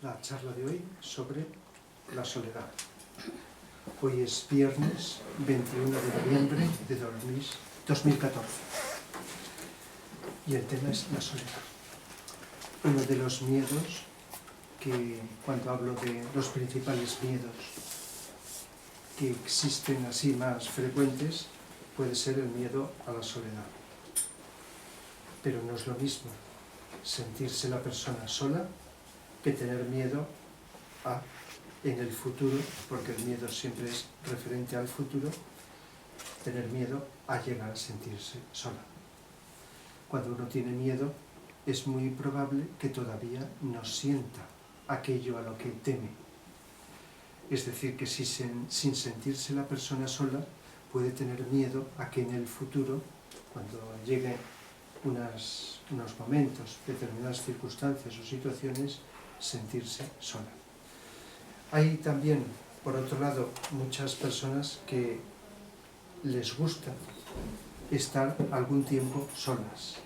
la charla de hoy sobre la soledad. Hoy es viernes 21 de noviembre de 2014 y el tema es la soledad. Uno de los miedos que, cuando hablo de los principales miedos que existen así más frecuentes, puede ser el miedo a la soledad. Pero no es lo mismo sentirse la persona sola que tener miedo a, en el futuro, porque el miedo siempre es referente al futuro, tener miedo a llegar a sentirse sola. Cuando uno tiene miedo, es muy probable que todavía no sienta aquello a lo que teme. Es decir, que si sin sentirse la persona sola, puede tener miedo a que en el futuro, cuando lleguen unos momentos, determinadas circunstancias o situaciones, sentirse sola. Hay también, por otro lado, muchas personas que les gusta estar algún tiempo solas.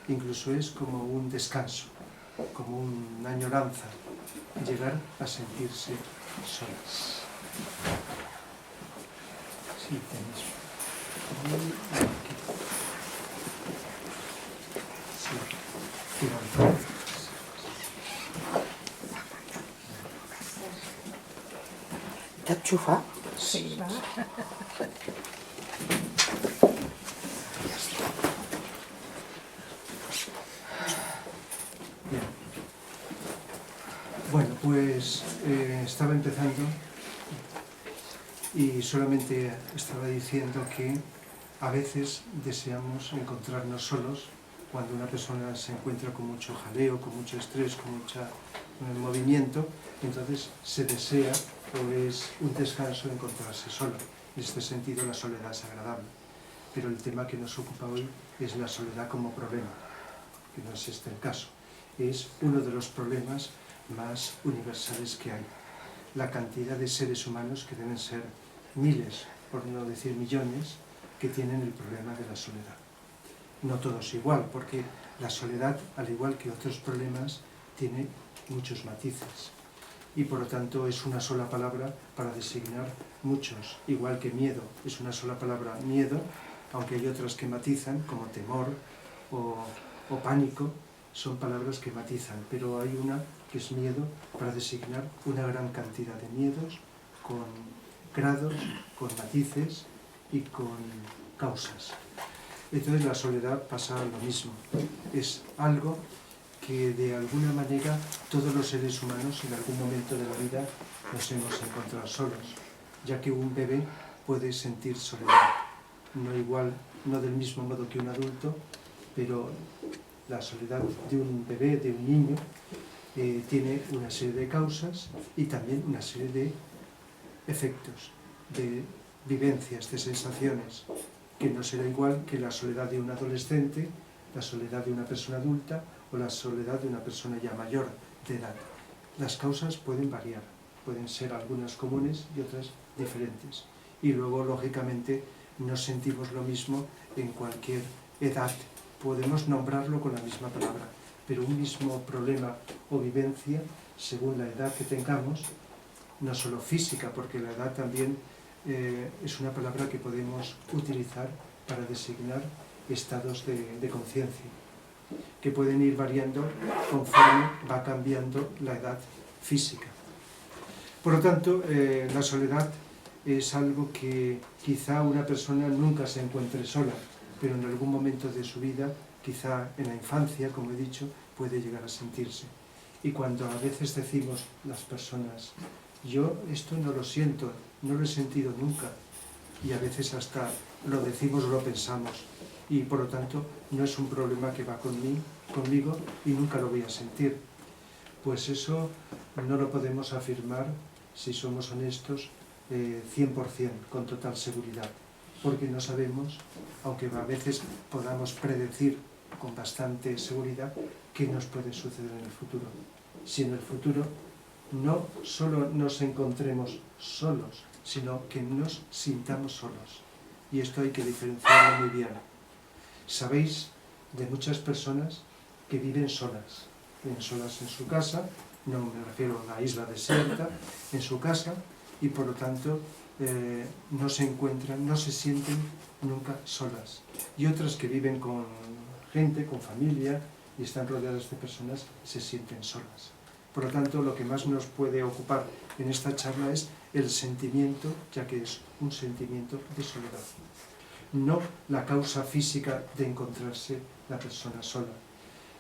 Incluso es como un descanso, como una añoranza, llegar a sentirse solas. Sí, tenéis. ¿Te enchufa? Sí, va. Bien. Bueno, pues estaba empezando y solamente estaba diciendo que a veces deseamos encontrarnos solos cuando una persona se encuentra con mucho jaleo, con mucho estrés, con mucho movimiento, entonces se desea o es un descanso encontrarse solo. En este sentido la soledad es agradable. Pero el tema que nos ocupa hoy es la soledad como problema, que no es este el caso. Es uno de los problemas más universales que hay. La cantidad de seres humanos, que deben ser miles, por no decir millones, que tienen el problema de la soledad. No todos igual, porque la soledad, al igual que otros problemas, tiene muchos matices. Y por lo tanto es una sola palabra para designar muchos. Igual que miedo es una sola palabra, miedo, aunque hay otras que matizan, como temor o pánico, son palabras que matizan, pero hay una que es miedo para designar una gran cantidad de miedos con grados, con matices y con causas. Entonces la soledad pasa lo mismo. Es algo que de alguna manera todos los seres humanos en algún momento de la vida nos hemos encontrado solos, ya que un bebé puede sentir soledad. No del mismo modo que un adulto, pero la soledad de un bebé, de un niño, tiene una serie de causas y también una serie de efectos, de vivencias, de sensaciones, que no será igual que la soledad de un adolescente, la soledad de una persona adulta o la soledad de una persona ya mayor de edad. Las causas pueden variar, pueden ser algunas comunes y otras diferentes. Y luego, lógicamente, no sentimos lo mismo en cualquier edad. Podemos nombrarlo con la misma palabra, pero un mismo problema o vivencia, según la edad que tengamos, no solo física, porque la edad también es una palabra que podemos utilizar para designar estados de conciencia, que pueden ir variando conforme va cambiando la edad física. Por lo tanto, la soledad es algo que quizá una persona nunca se encuentre sola, pero en algún momento de su vida, quizá en la infancia, como he dicho, puede llegar a sentirse. Y cuando a veces decimos las personas, yo esto no lo siento, no lo he sentido nunca, y a veces hasta lo decimos o lo pensamos, y por lo tanto no es un problema que va conmigo y nunca lo voy a sentir. Pues eso no lo podemos afirmar, si somos honestos, 100%, con total seguridad, porque no sabemos, aunque a veces podamos predecir con bastante seguridad, qué nos puede suceder en el futuro. Si en el futuro no solo nos encontremos solos, sino que nos sintamos solos. Y esto hay que diferenciarlo muy bien. Sabéis de muchas personas que viven solas en su casa, no me refiero a una isla desierta, en su casa, y por lo tanto no se encuentran, no se sienten nunca solas. Y otras que viven con gente, con familia, y están rodeadas de personas, se sienten solas. Por lo tanto, lo que más nos puede ocupar en esta charla es el sentimiento, ya que es un sentimiento de soledad. No la causa física de encontrarse la persona sola.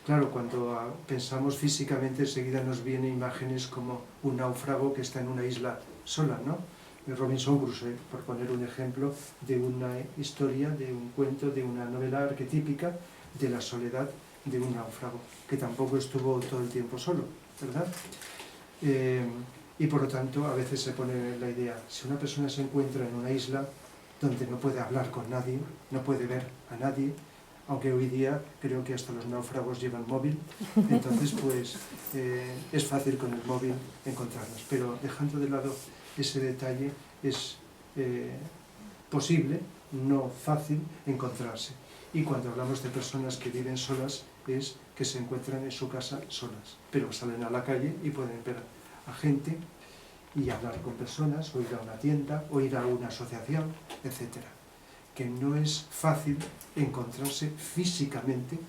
Claro, cuando pensamos físicamente, enseguida nos vienen imágenes como un náufrago que está en una isla sola, ¿no? Robinson Crusoe, por poner un ejemplo de una historia, de un cuento, de una novela arquetípica de la soledad de un náufrago, que tampoco estuvo todo el tiempo solo, ¿verdad? Y por lo tanto, a veces se pone la idea, si una persona se encuentra en una isla donde no puede hablar con nadie, no puede ver a nadie, aunque hoy día creo que hasta los náufragos llevan móvil, entonces pues es fácil con el móvil encontrarnos. Pero dejando de lado ese detalle, es posible, no fácil, encontrarse. Y cuando hablamos de personas que viven solas, es que se encuentran en su casa solas, pero salen a la calle y pueden ver a gente y hablar con personas, o ir a una tienda, o ir a una asociación, etcétera. Que no es fácil encontrarse físicamente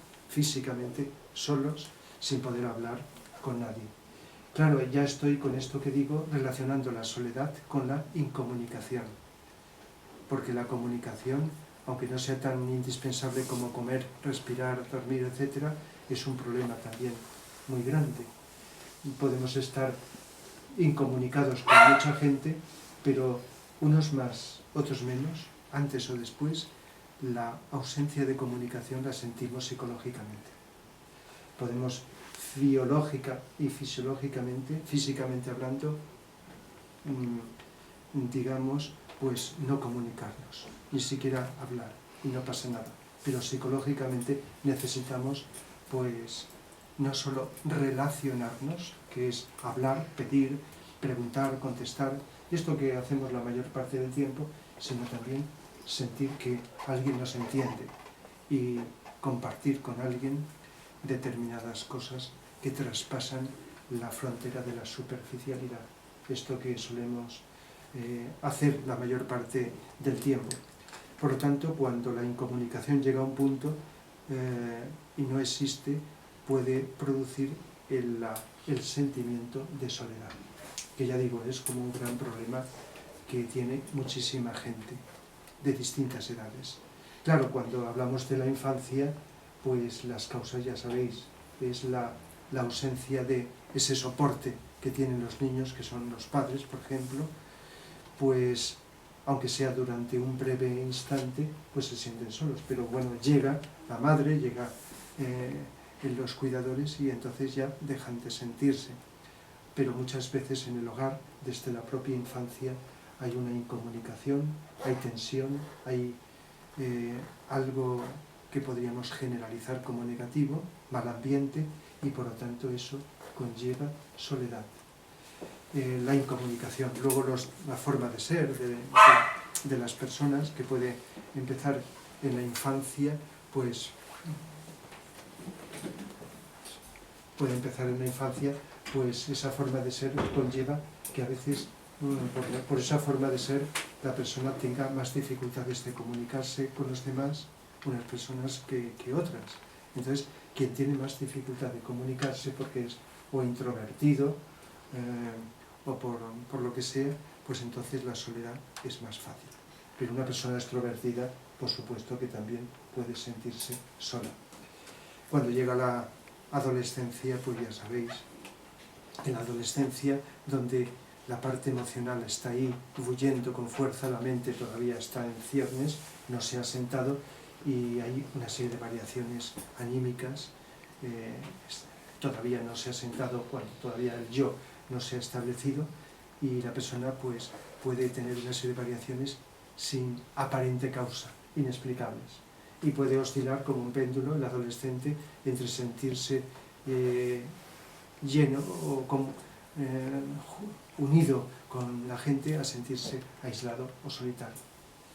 solos, sin poder hablar con nadie. Claro, ya estoy con esto que digo relacionando la soledad con la incomunicación, porque la comunicación, aunque no sea tan indispensable como comer, respirar, dormir, etc., es un problema también muy grande. Podemos estar incomunicados con mucha gente, pero unos más, otros menos, antes o después, la ausencia de comunicación la sentimos psicológicamente. Podemos biológica y fisiológicamente, físicamente hablando, digamos, pues no comunicarnos, ni siquiera hablar, y no pasa nada. Pero psicológicamente necesitamos, pues, no solo relacionarnos, que es hablar, pedir, preguntar, contestar, esto que hacemos la mayor parte del tiempo, sino también sentir que alguien nos entiende y compartir con alguien determinadas cosas que traspasan la frontera de la superficialidad. Esto que solemos hacer la mayor parte del tiempo. Por lo tanto, cuando la incomunicación llega a un punto y no existe, puede producir el sentimiento de soledad, que ya digo, es como un gran problema que tiene muchísima gente de distintas edades. Claro, cuando hablamos de la infancia, pues las causas ya sabéis, es la ausencia de ese soporte que tienen los niños, que son los padres, por ejemplo, pues aunque sea durante un breve instante, pues se sienten solos. Pero bueno, llega la madre, llega los cuidadores y entonces ya dejan de sentirse. Pero muchas veces en el hogar, desde la propia infancia, hay una incomunicación, hay tensión, hay algo que podríamos generalizar como negativo, mal ambiente, y por lo tanto eso conlleva soledad. La incomunicación, luego la forma de ser de las personas, que puede empezar en la infancia, pues esa forma de ser conlleva que a veces por esa forma de ser la persona tenga más dificultades de comunicarse con los demás, unas personas que otras. Entonces, quien tiene más dificultad de comunicarse porque es o introvertido o por lo que sea, pues entonces la soledad es más fácil. Pero una persona extrovertida, por supuesto que también puede sentirse sola. Cuando llega la adolescencia, pues ya sabéis, en la adolescencia, donde la parte emocional está ahí, bullendo con fuerza, la mente todavía está en ciernes, no se ha asentado, y hay una serie de variaciones anímicas, todavía no se ha asentado, cuando todavía el yo no se ha establecido, y la persona pues puede tener una serie de variaciones sin aparente causa, inexplicables, y puede oscilar como un péndulo el adolescente entre sentirse lleno o unido con la gente a sentirse aislado o solitario,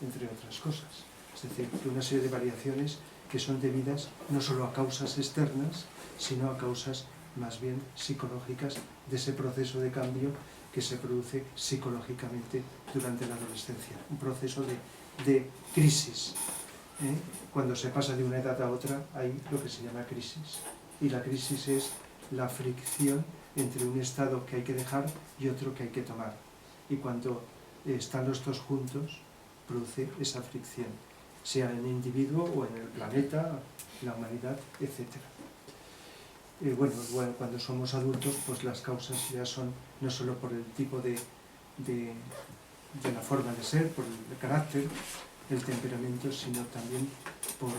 entre otras cosas. Es decir, una serie de variaciones que son debidas no solo a causas externas, sino a causas más bien psicológicas de ese proceso de cambio que se produce psicológicamente durante la adolescencia, un proceso de crisis. Cuando se pasa de una edad a otra hay lo que se llama crisis, y la crisis es la fricción entre un estado que hay que dejar y otro que hay que tomar, y cuando están los dos juntos produce esa fricción, sea en el individuo o en el planeta, la humanidad, etc. Bueno, cuando somos adultos, pues las causas ya son no solo por el tipo de la forma de ser, por el carácter, el temperamento, sino también por,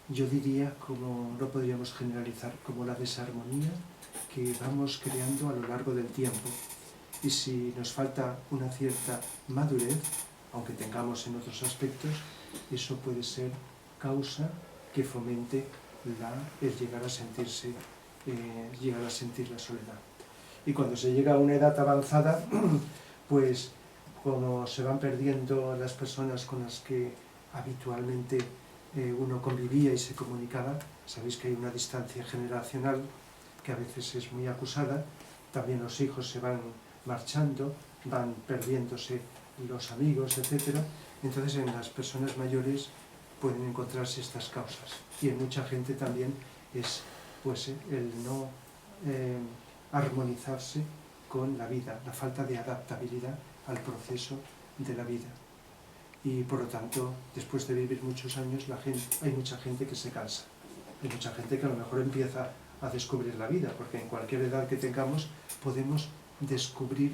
yo diría, como lo podríamos generalizar, como la desarmonía que vamos creando a lo largo del tiempo. Y si nos falta una cierta madurez, aunque tengamos en otros aspectos, eso puede ser causa que fomente el llegar a sentir la soledad. Y cuando se llega a una edad avanzada, pues como se van perdiendo las personas con las que habitualmente uno convivía y se comunicaba, sabéis que hay una distancia generacional que a veces es muy acusada, también los hijos se van marchando, van perdiéndose los amigos, etc. Entonces en las personas mayores pueden encontrarse estas causas, y en mucha gente también es pues el no armonizarse con la vida, la falta de adaptabilidad al proceso de la vida. Y por lo tanto, después de vivir muchos años, hay mucha gente que se cansa. Hay mucha gente que a lo mejor empieza a descubrir la vida, porque en cualquier edad que tengamos podemos descubrir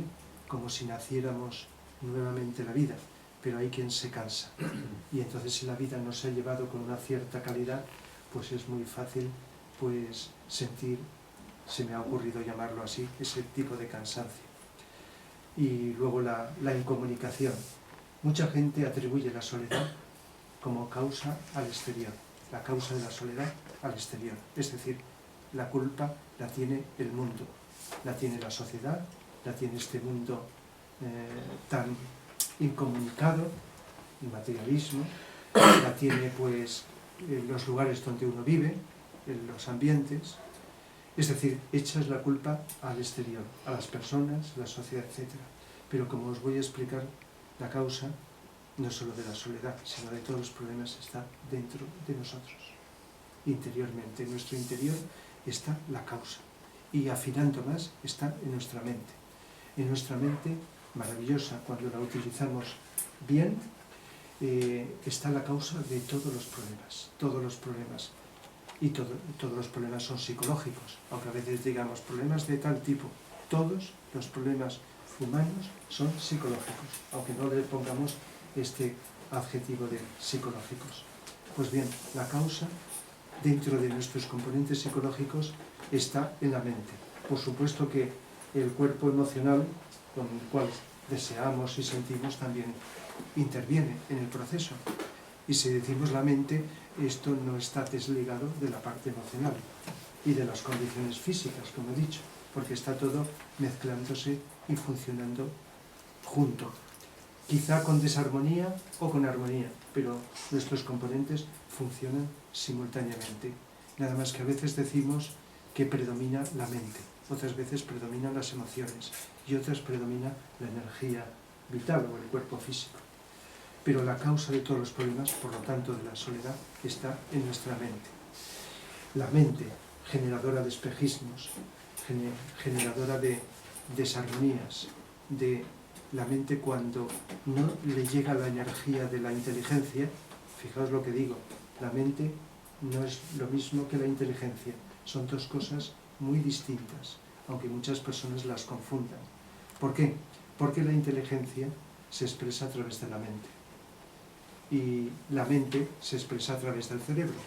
como si naciéramos nuevamente la vida, pero hay quien se cansa. Y entonces si la vida no se ha llevado con una cierta calidad, pues es muy fácil pues sentir, se me ha ocurrido llamarlo así, ese tipo de cansancio. Y luego la incomunicación. Mucha gente atribuye la soledad como causa al exterior, la causa de la soledad al exterior. Es decir, la culpa la tiene el mundo, la tiene la sociedad, la tiene este mundo tan incomunicado, el materialismo, la tiene pues los lugares donde uno vive, en los ambientes. Es decir, echas la culpa al exterior, a las personas, a la sociedad, etc. Pero como os voy a explicar, la causa no solo de la soledad, sino de todos los problemas está dentro de nosotros, interiormente. En nuestro interior está la causa, y afinando más está en nuestra mente. En nuestra mente, maravillosa, cuando la utilizamos bien, está la causa de todos los problemas, y todos los problemas son psicológicos, aunque a veces digamos problemas de tal tipo. Todos los problemas humanos son psicológicos, aunque no le pongamos este adjetivo de psicológicos. Pues bien, la causa dentro de nuestros componentes psicológicos está en la mente. Por supuesto que el cuerpo emocional, con el cual deseamos y sentimos, también interviene en el proceso. Y si decimos la mente, esto no está desligado de la parte emocional y de las condiciones físicas, como he dicho, porque está todo mezclándose y funcionando junto. Quizá con desarmonía o con armonía, pero nuestros componentes funcionan simultáneamente. Nada más que a veces decimos que predomina la mente, otras veces predominan las emociones y otras predomina la energía vital o el cuerpo físico. Pero la causa de todos los problemas, por lo tanto de la soledad, está en nuestra mente. La mente, generadora de espejismos, generadora de desarmonías, de la mente cuando no le llega la energía de la inteligencia. Fijaos lo que digo, la mente no es lo mismo que la inteligencia, son dos cosas muy distintas, aunque muchas personas las confundan. ¿Por qué? Porque la inteligencia se expresa a través de la mente, y la mente se expresa a través del cerebro.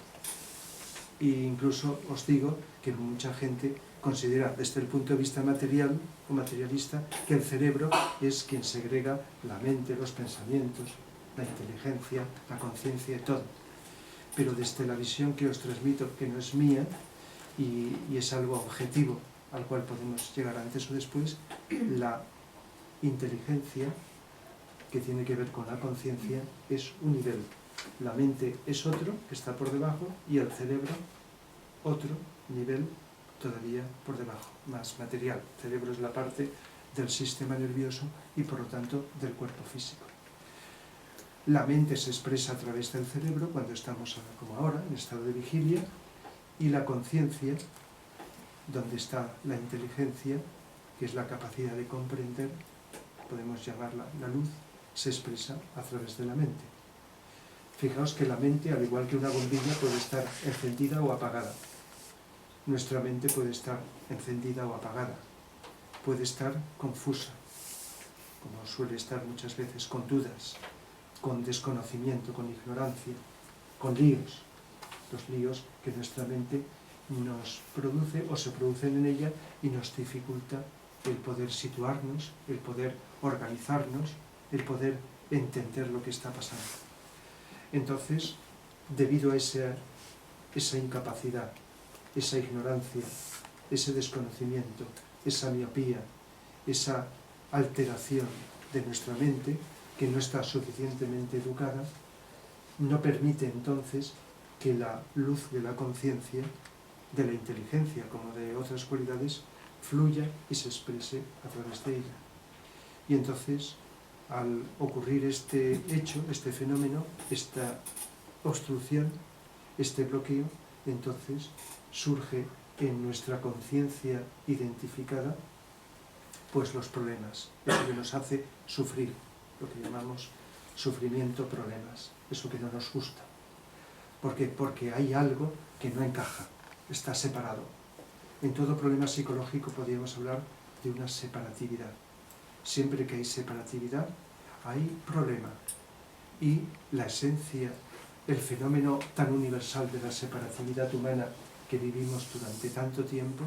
E incluso os digo que mucha gente considera desde el punto de vista material o materialista que el cerebro es quien segrega la mente, los pensamientos, la inteligencia, la conciencia y todo. Pero desde la visión que os transmito, que no es mía y es algo objetivo al cual podemos llegar antes o después, la inteligencia, que tiene que ver con la conciencia, es un nivel. La mente es otro, que está por debajo, y el cerebro otro nivel todavía por debajo, más material. El cerebro es la parte del sistema nervioso y por lo tanto del cuerpo físico. La mente se expresa a través del cerebro cuando estamos, como ahora, en estado de vigilia, y la conciencia, donde está la inteligencia, que es la capacidad de comprender, podemos llamarla la luz, se expresa a través de la mente. Fijaos que la mente, al igual que una bombilla, puede estar encendida o apagada. Nuestra mente puede estar encendida o apagada, puede estar confusa, como suele estar muchas veces, con dudas, con desconocimiento, con ignorancia, con líos. Los líos que nuestra mente nos produce o se producen en ella y nos dificulta el poder situarnos, el poder organizarnos, el poder entender lo que está pasando. Entonces, debido a esa incapacidad, esa ignorancia, ese desconocimiento, esa miopía, esa alteración de nuestra mente, que no está suficientemente educada, no permite entonces que la luz de la conciencia, de la inteligencia como de otras cualidades, fluya y se exprese a través de ella. Y entonces, al ocurrir este hecho, este fenómeno, esta obstrucción, este bloqueo, entonces surge en nuestra conciencia identificada pues los problemas, eso que nos hace sufrir, lo que llamamos sufrimiento, problemas, eso que no nos gusta. ¿Por qué? Porque hay algo que no encaja, está separado. En todo problema psicológico podríamos hablar de una separatividad. Siempre que hay separatividad, hay problema. Y la esencia, el fenómeno tan universal de la separatividad humana que vivimos durante tanto tiempo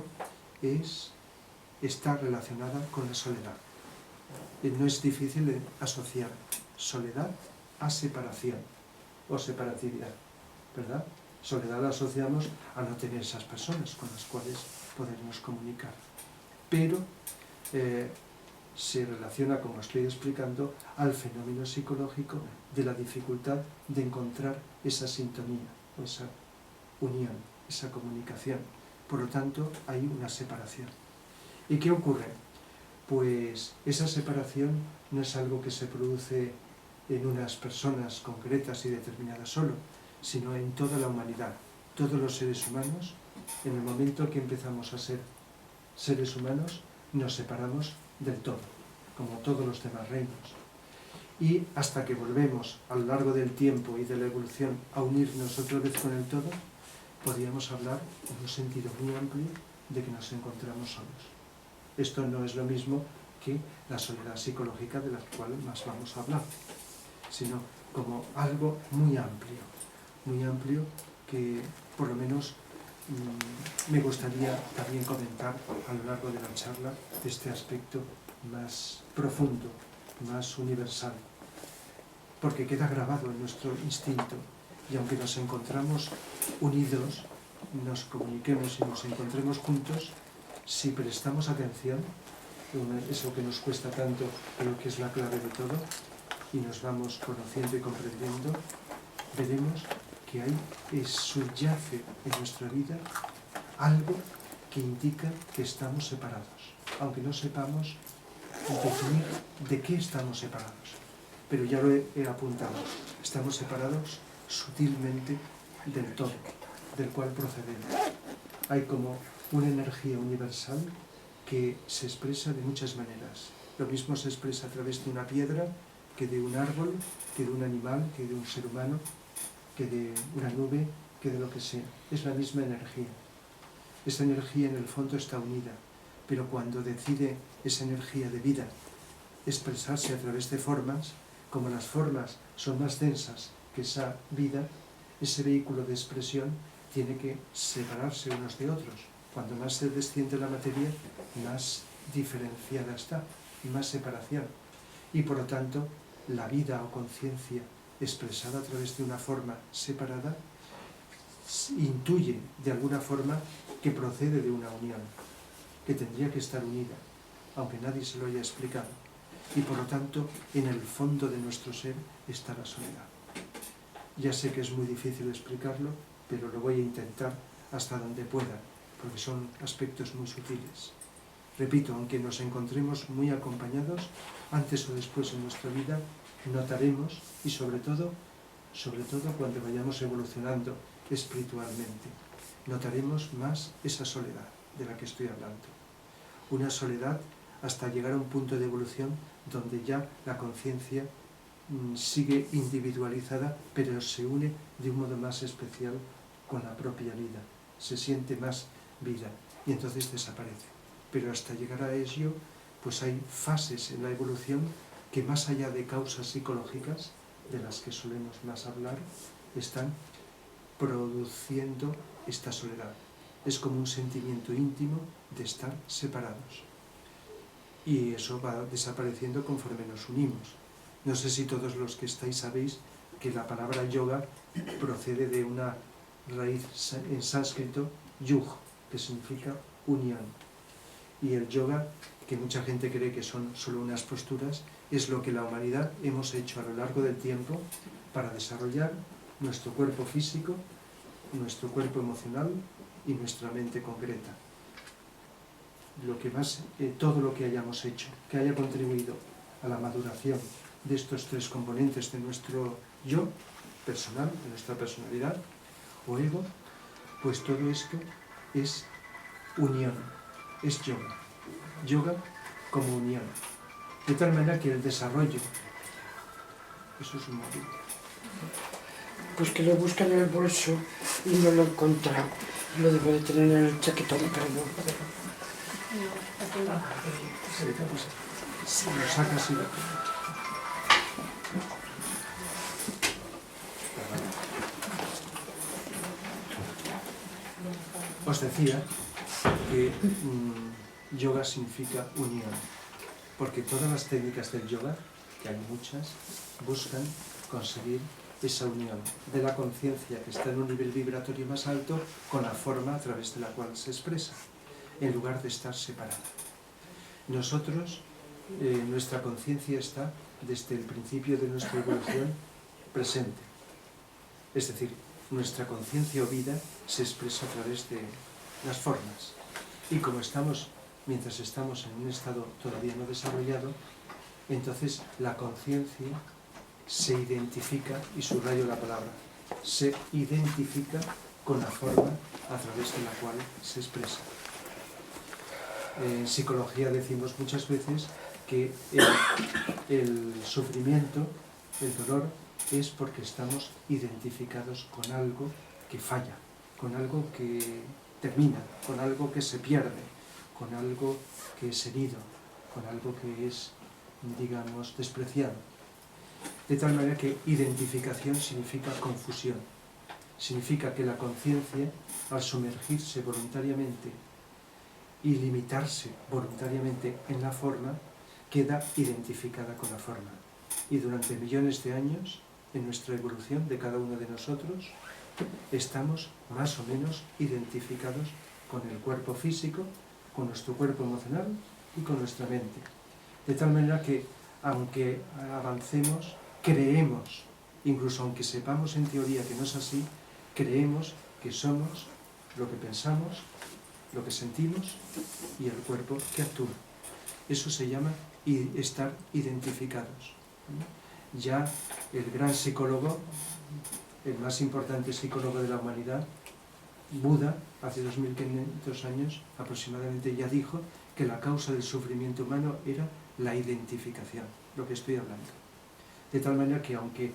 está relacionada con la soledad. No es difícil asociar soledad a separación o separatividad, ¿verdad? Soledad la asociamos a no tener esas personas con las cuales podernos comunicar. Pero se relaciona, como estoy explicando, al fenómeno psicológico de la dificultad de encontrar esa sintonía, o esa unión, esa comunicación. Por lo tanto, hay una separación. ¿Y qué ocurre? Pues esa separación no es algo que se produce en unas personas concretas y determinadas solo, sino en toda la humanidad. Todos los seres humanos, en el momento que empezamos a ser seres humanos, nos separamos del todo, como todos los demás reinos. Y hasta que volvemos a lo largo del tiempo y de la evolución a unirnos otra vez con el todo, podríamos hablar en un sentido muy amplio de que nos encontramos solos. Esto no es lo mismo que la soledad psicológica de la cual más vamos a hablar, sino como algo muy amplio que por lo menos me gustaría también comentar a lo largo de la charla este aspecto más profundo, más universal, porque queda grabado en nuestro instinto y aunque nos encontramos unidos, nos comuniquemos y nos encontremos juntos, si prestamos atención, eso que nos cuesta tanto, creo que es la clave de todo, y nos vamos conociendo y comprendiendo, veremos que subyace en nuestra vida algo que indica que estamos separados, aunque no sepamos definir de qué estamos separados. Pero ya lo he apuntado, estamos separados sutilmente del todo, del cual procedemos. Hay como una energía universal que se expresa de muchas maneras. Lo mismo se expresa a través de una piedra, que de un árbol, que de un animal, que de un ser humano, que de una nube, que de lo que sea. Es la misma energía. Esa energía en el fondo está unida, pero cuando decide esa energía de vida expresarse a través de formas, como las formas son más densas que esa vida, ese vehículo de expresión tiene que separarse unos de otros. Cuando más se desciende la materia, más diferenciada está y más separación. Y por lo tanto, la vida o conciencia expresada a través de una forma separada intuye de alguna forma que procede de una unión, que tendría que estar unida, aunque nadie se lo haya explicado. Y por lo tanto, en el fondo de nuestro ser está la soledad. Ya sé que es muy difícil explicarlo, pero lo voy a intentar hasta donde pueda, porque son aspectos muy sutiles. Repito, aunque nos encontremos muy acompañados, antes o después en nuestra vida notaremos, y sobre todo cuando vayamos evolucionando espiritualmente, notaremos más esa soledad de la que estoy hablando. Una soledad hasta llegar a un punto de evolución donde ya la conciencia sigue individualizada, pero se une de un modo más especial con la propia vida, se siente más vida y entonces desaparece. Pero hasta llegar a ello, pues hay fases en la evolución que, más allá de causas psicológicas, de las que solemos más hablar, están produciendo esta soledad. Es como un sentimiento íntimo de estar separados. Y eso va desapareciendo conforme nos unimos. No sé si todos los que estáis sabéis que la palabra yoga procede de una raíz en sánscrito, yug, que significa unión. Y el yoga, que mucha gente cree que son solo unas posturas, es lo que la humanidad hemos hecho a lo largo del tiempo para desarrollar nuestro cuerpo físico, nuestro cuerpo emocional y nuestra mente concreta. Todo lo que hayamos hecho, que haya contribuido a la maduración de estos tres componentes de nuestro yo personal, de nuestra personalidad o ego, pues todo esto es unión, es yoga. Yoga como unión. De tal manera que el desarrollo, eso es un móvil. Pues que lo busca en el bolso y no lo he encontrado. Lo debo de tener en el chaquetón, pero no. Si lo sacas y lo... Os decía que yoga significa unión, porque todas las técnicas del yoga, que hay muchas, buscan conseguir esa unión de la conciencia que está en un nivel vibratorio más alto con la forma a través de la cual se expresa, en lugar de estar separada. Nosotros, nuestra conciencia está desde el principio de nuestra evolución presente, es decir, nuestra conciencia o vida se expresa a través de las formas. Y como mientras estamos en un estado todavía no desarrollado, entonces la conciencia se identifica, y subrayo la palabra, se identifica con la forma a través de la cual se expresa. En psicología decimos muchas veces que el sufrimiento, el dolor, es porque estamos identificados con algo que falla, con algo que termina, con algo que se pierde, con algo que es herido, con algo que es, digamos, despreciado. De tal manera que identificación significa confusión. Significa que la conciencia, al sumergirse voluntariamente y limitarse voluntariamente en la forma, queda identificada con la forma. Y durante millones de años, en nuestra evolución de cada uno de nosotros, estamos más o menos identificados con el cuerpo físico, con nuestro cuerpo emocional y con nuestra mente. De tal manera que, aunque avancemos, creemos, incluso aunque sepamos en teoría que no es así, creemos que somos lo que pensamos, lo que sentimos y el cuerpo que actúa. Eso se llama estar identificados. Ya el gran psicólogo, el más importante psicólogo de la humanidad, Buda, hace 2500 años aproximadamente, ya dijo que la causa del sufrimiento humano era la identificación, lo que estoy hablando. De tal manera que, aunque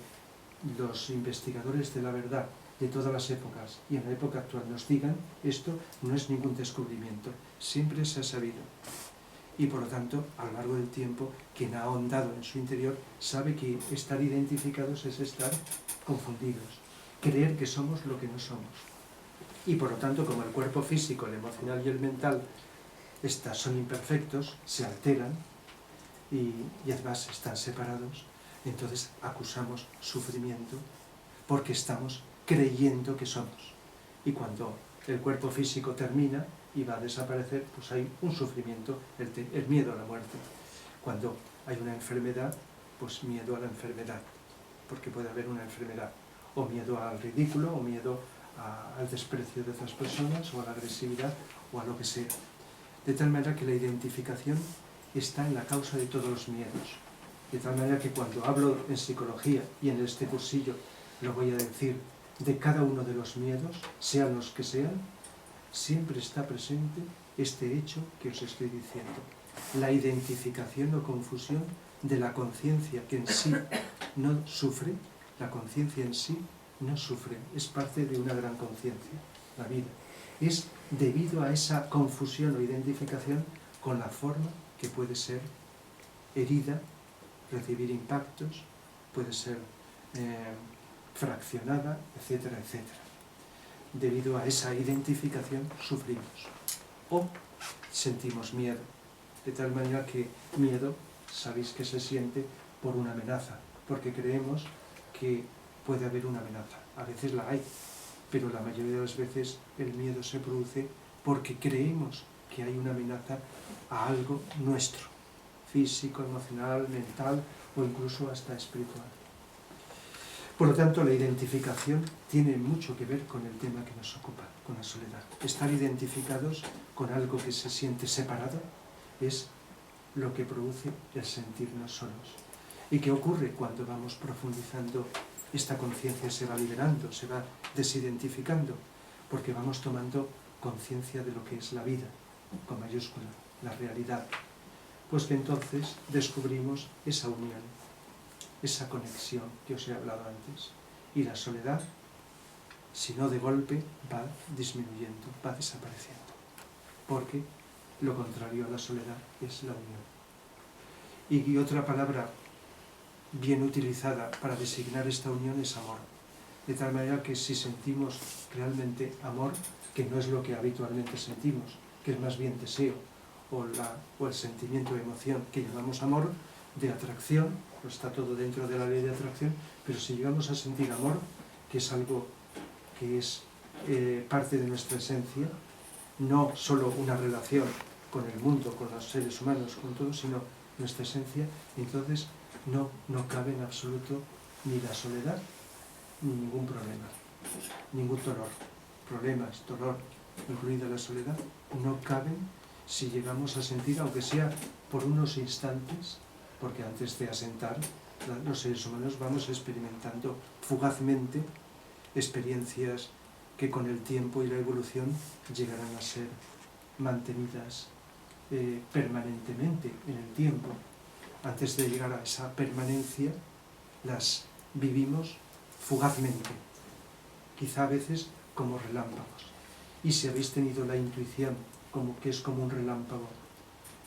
los investigadores de la verdad de todas las épocas y en la época actual nos digan, esto no es ningún descubrimiento, siempre se ha sabido. Y por lo tanto, a lo largo del tiempo, quien ha ahondado en su interior sabe que estar identificados es estar confundidos, creer que somos lo que no somos. Y por lo tanto, como el cuerpo físico, el emocional y el mental son imperfectos, se alteran y además están separados, entonces acusamos sufrimiento porque estamos creyendo que somos. Y cuando el cuerpo físico termina y va a desaparecer, pues hay un sufrimiento, el miedo a la muerte. Cuando hay una enfermedad, pues miedo a la enfermedad, porque puede haber una enfermedad, o miedo al ridículo, o miedo al desprecio de otras personas o a la agresividad o a lo que sea. De tal manera que la identificación está en la causa de todos los miedos. De tal manera que cuando hablo en psicología y en este cursillo lo voy a decir de cada uno de los miedos, sean los que sean, siempre está presente este hecho que os estoy diciendo. La identificación o confusión de la conciencia que en sí no sufre, la conciencia en sí no sufre, es parte de una gran conciencia, la vida. Es debido a esa confusión o identificación con la forma que puede ser herida, recibir impactos, puede ser fraccionada, etcétera, etcétera. Debido a esa identificación sufrimos o sentimos miedo, de tal manera que miedo, sabéis que se siente por una amenaza, porque creemos que puede haber una amenaza. A veces la hay, pero la mayoría de las veces el miedo se produce porque creemos que hay una amenaza a algo nuestro, físico, emocional, mental o incluso hasta espiritual. Por lo tanto, la identificación tiene mucho que ver con el tema que nos ocupa, con la soledad. Estar identificados con algo que se siente separado es lo que produce el sentirnos solos. ¿Y qué ocurre cuando vamos profundizando? Esta conciencia se va liberando, se va desidentificando, porque vamos tomando conciencia de lo que es la vida, con mayúscula, la realidad. Pues que entonces descubrimos esa unión, esa conexión que os he hablado antes. Y la soledad, si no de golpe, va disminuyendo, va desapareciendo. Porque lo contrario a la soledad es la unión. Y otra palabra bien utilizada para designar esta unión es amor. De tal manera que si sentimos realmente amor, que no es lo que habitualmente sentimos, que es más bien deseo, o el sentimiento de emoción que llamamos amor, de atracción, pues está todo dentro de la ley de atracción, pero si llegamos a sentir amor, que es algo que es parte de nuestra esencia, no solo una relación con el mundo, con los seres humanos, con todo, sino nuestra esencia, entonces no cabe en absoluto ni la soledad, ni ningún problema, ningún dolor. Problemas, dolor, incluida la soledad, no caben si llegamos a sentir, aunque sea por unos instantes, porque antes de asentar, los seres humanos vamos experimentando fugazmente experiencias que con el tiempo y la evolución llegarán a ser mantenidas permanentemente en el tiempo. Antes de llegar a esa permanencia, las vivimos fugazmente, quizá a veces como relámpagos. Y si habéis tenido la intuición, como que es como un relámpago,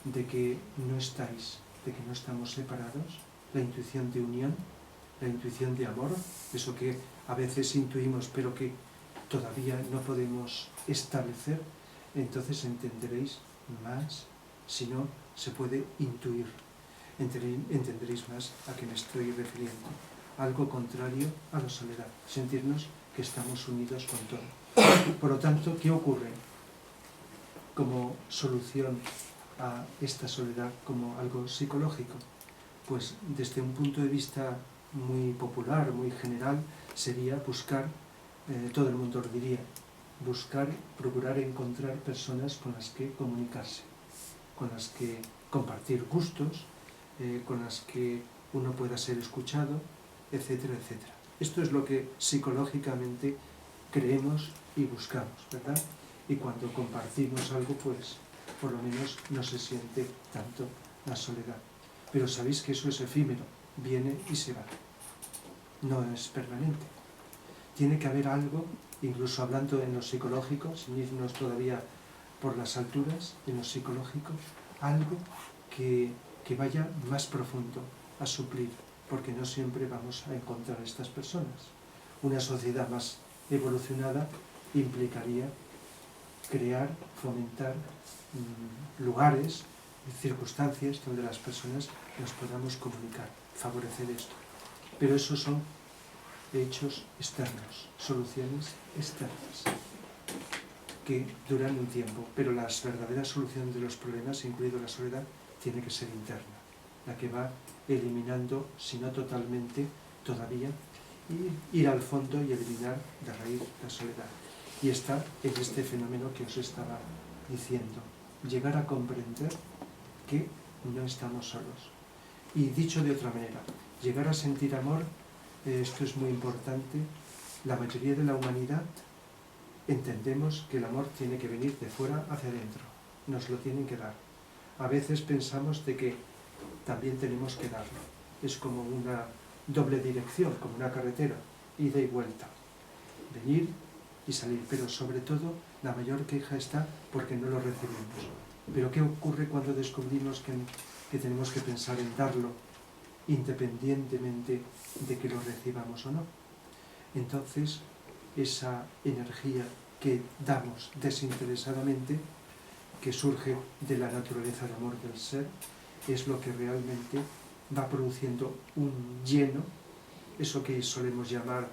de que no estáis, de que no estamos separados, la intuición de unión, la intuición de amor, eso que a veces intuimos pero que todavía no podemos establecer, entonces entenderéis más, si no se puede intuir, entenderéis más a qué me estoy refiriendo. Algo contrario a la soledad, sentirnos que estamos unidos con todo. Por lo tanto, ¿qué ocurre como solución a esta soledad, como algo psicológico? Pues desde un punto de vista muy popular, muy general, sería buscar, todo el mundo lo diría, buscar, procurar encontrar personas con las que comunicarse, con las que compartir gustos, con las que uno pueda ser escuchado, etcétera, etcétera. Esto es lo que psicológicamente creemos y buscamos, ¿verdad? Y cuando compartimos algo, pues por lo menos no se siente tanto la soledad. Pero sabéis que eso es efímero, viene y se va, no es permanente. Tiene que haber algo, incluso hablando en lo psicológico, sin irnos todavía por las alturas, en lo psicológico, algo que vaya más profundo a suplir, porque no siempre vamos a encontrar a estas personas. Una sociedad más evolucionada implicaría crear, fomentar lugares, circunstancias donde las personas nos podamos comunicar, favorecer esto. Pero esos son hechos externos, soluciones externas, que duran un tiempo, pero la verdadera solución de los problemas, incluido la soledad, tiene que ser interna, la que va eliminando, si no totalmente, todavía ir al fondo y eliminar de raíz la soledad. Y está en este fenómeno que os estaba diciendo, llegar a comprender que no estamos solos. Y dicho de otra manera, llegar a sentir amor, esto es muy importante, la mayoría de la humanidad entendemos que el amor tiene que venir de fuera hacia adentro, nos lo tienen que dar. A veces pensamos de que también tenemos que darlo, es como una doble dirección, como una carretera, ida y vuelta, venir y salir, pero sobre todo la mayor queja está porque no lo recibimos. Pero ¿qué ocurre cuando descubrimos que tenemos que pensar en darlo independientemente de que lo recibamos o no? Entonces, esa energía que damos desinteresadamente, que surge de la naturaleza de amor del ser, es lo que realmente va produciendo un lleno, eso que solemos llamar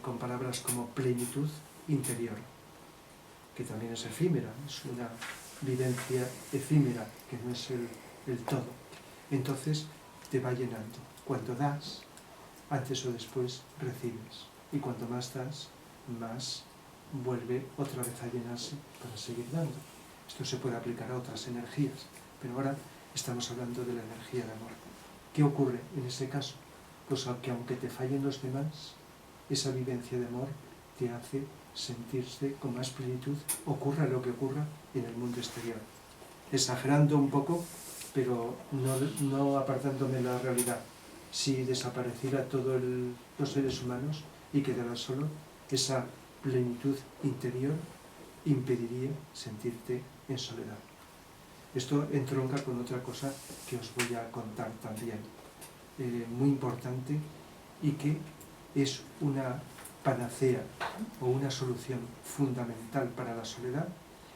con palabras como plenitud interior, que también es efímera, es una vivencia efímera, que no es el todo. Entonces te va llenando. Cuando das, antes o después recibes. Y cuanto más das, más vuelve otra vez a llenarse para seguir dando. Esto se puede aplicar a otras energías, pero ahora estamos hablando de la energía de amor. ¿Qué ocurre en ese caso? Pues que aunque te fallen los demás, esa vivencia de amor te hace sentirse con más plenitud, ocurra lo que ocurra en el mundo exterior. Exagerando un poco, pero no apartándome de la realidad. Si desapareciera todos los seres humanos y quedara solo, esa plenitud interior impediría sentirte en soledad. Esto entronca con otra cosa que os voy a contar también, muy importante, y que es una panacea o una solución fundamental para la soledad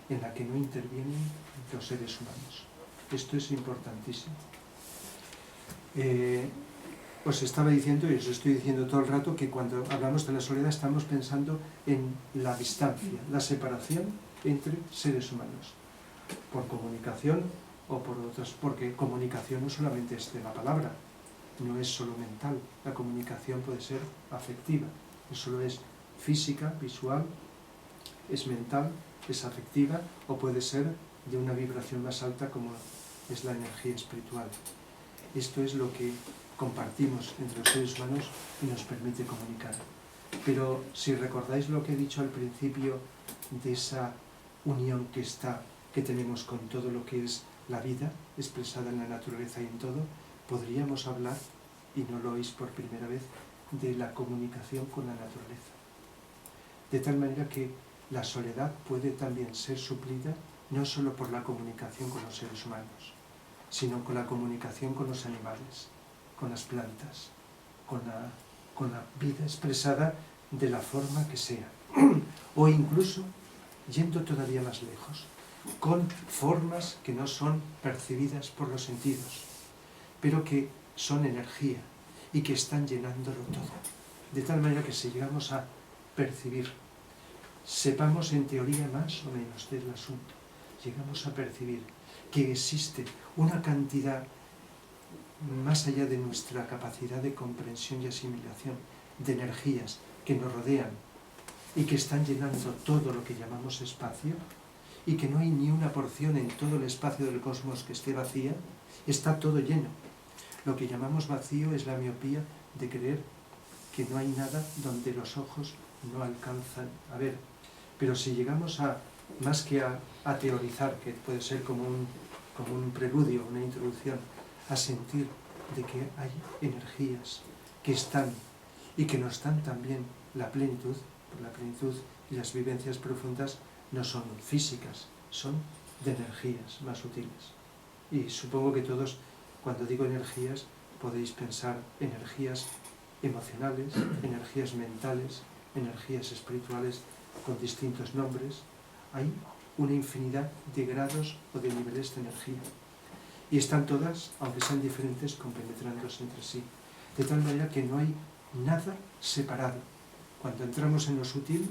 en la que no intervienen los seres humanos. Esto es importantísimo. Os estaba diciendo, y os estoy diciendo todo el rato, que cuando hablamos de la soledad estamos pensando en la distancia, la separación entre seres humanos, por comunicación o por otras, porque comunicación no solamente es de la palabra, no es solo mental, la comunicación puede ser afectiva, no solo es física, visual, es mental, es afectiva, o puede ser de una vibración más alta como es la energía espiritual. Esto es lo que compartimos entre los seres humanos y nos permite comunicar. Pero si recordáis lo que he dicho al principio de esa unión que tenemos con todo lo que es la vida, expresada en la naturaleza y en todo, podríamos hablar, y no lo oís por primera vez, de la comunicación con la naturaleza. De tal manera que la soledad puede también ser suplida no solo por la comunicación con los seres humanos, sino con la comunicación con los animales, con las plantas, con la vida expresada de la forma que sea, o incluso, yendo todavía más lejos, con formas que no son percibidas por los sentidos, pero que son energía y que están llenándolo todo. De tal manera que si llegamos a percibir, sepamos en teoría más o menos del asunto, llegamos a percibir que existe una cantidad más allá de nuestra capacidad de comprensión y asimilación de energías que nos rodean y que están llenando todo lo que llamamos espacio, y que no hay ni una porción en todo el espacio del cosmos que esté vacía, está todo lleno. Lo que llamamos vacío es la miopía de creer que no hay nada donde los ojos no alcanzan a ver. Pero si llegamos a, más que a teorizar, que puede ser como un preludio, una introducción, a sentir de que hay energías que están y que nos dan también la plenitud, y las vivencias profundas no son físicas, son de energías más sutiles. Y supongo que todos, cuando digo energías, podéis pensar energías emocionales, energías mentales, energías espirituales con distintos nombres. Hay una infinidad de grados o de niveles de energía. Y están todas, aunque sean diferentes, compenetrándose entre sí. De tal manera que no hay nada separado. Cuando entramos en lo sutil,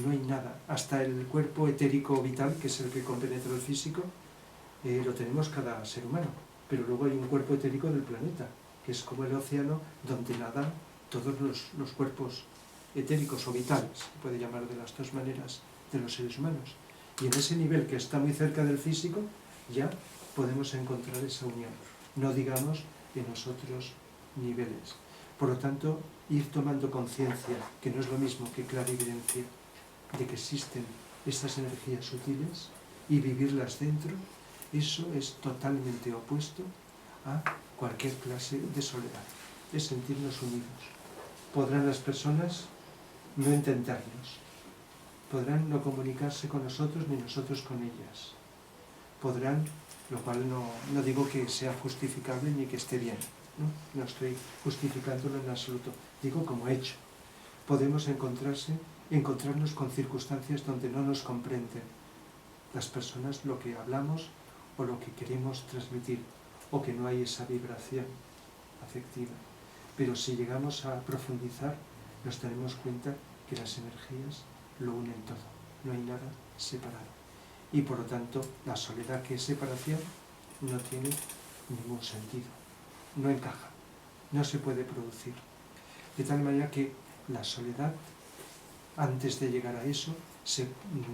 no hay nada. Hasta el cuerpo etérico vital, que es el que compenetra el físico, lo tenemos cada ser humano. Pero luego hay un cuerpo etérico del planeta, que es como el océano, donde nada todos los cuerpos etéricos o vitales, se puede llamar de las dos maneras, de los seres humanos. Y en ese nivel que está muy cerca del físico, ya podemos encontrar esa unión, no digamos en los otros niveles. Por lo tanto, ir tomando conciencia, que no es lo mismo que clarividencia, de que existen estas energías sutiles y vivirlas dentro, eso es totalmente opuesto a cualquier clase de soledad, es sentirnos unidos. Podrán las personas no entendernos, podrán no comunicarse con nosotros ni nosotros con ellas, podrán, lo cual no digo que sea justificable ni que esté bien, no estoy justificándolo en absoluto, digo como hecho. Podemos encontrarnos con circunstancias donde no nos comprenden las personas lo que hablamos o lo que queremos transmitir, o que no hay esa vibración afectiva. Pero si llegamos a profundizar, nos daremos cuenta que las energías lo unen todo, no hay nada separado. Y por lo tanto, la soledad, que es separación, no tiene ningún sentido, no encaja, no se puede producir. De tal manera que la soledad, antes de llegar a eso,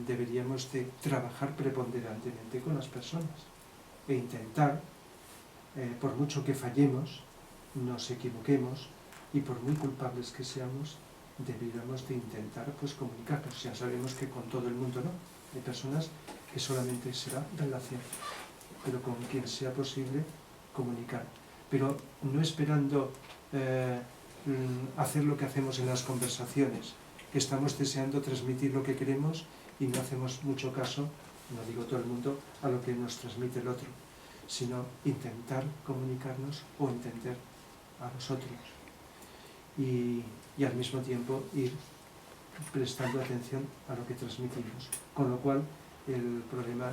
deberíamos de trabajar preponderantemente con las personas e intentar, por mucho que fallemos, nos equivoquemos y por muy culpables que seamos, deberíamos de intentar comunicarnos. Ya sabemos que con todo el mundo no, hay personas que solamente será relación, pero con quien sea posible comunicar, pero no esperando hacer lo que hacemos en las conversaciones, que estamos deseando transmitir lo que queremos y no hacemos mucho caso, no digo todo el mundo, a lo que nos transmite el otro, sino intentar comunicarnos o entender a los otros y al mismo tiempo ir prestando atención a lo que transmitimos, con lo cual el problema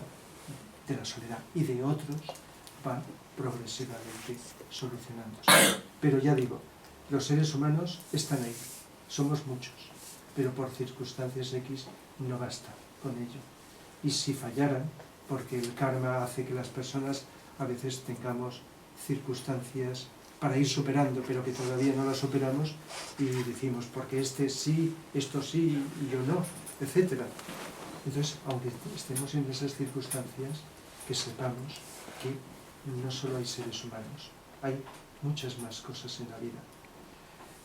de la soledad y de otros va progresivamente solucionándose. Pero ya digo, los seres humanos están ahí, somos muchos, pero por circunstancias X no basta con ello. Y si fallaran, porque el karma hace que las personas a veces tengamos circunstancias para ir superando, pero que todavía no las superamos, y decimos, porque este sí, esto sí, y yo no, etc. Entonces, aunque estemos en esas circunstancias, que sepamos que no solo hay seres humanos, hay muchas más cosas en la vida.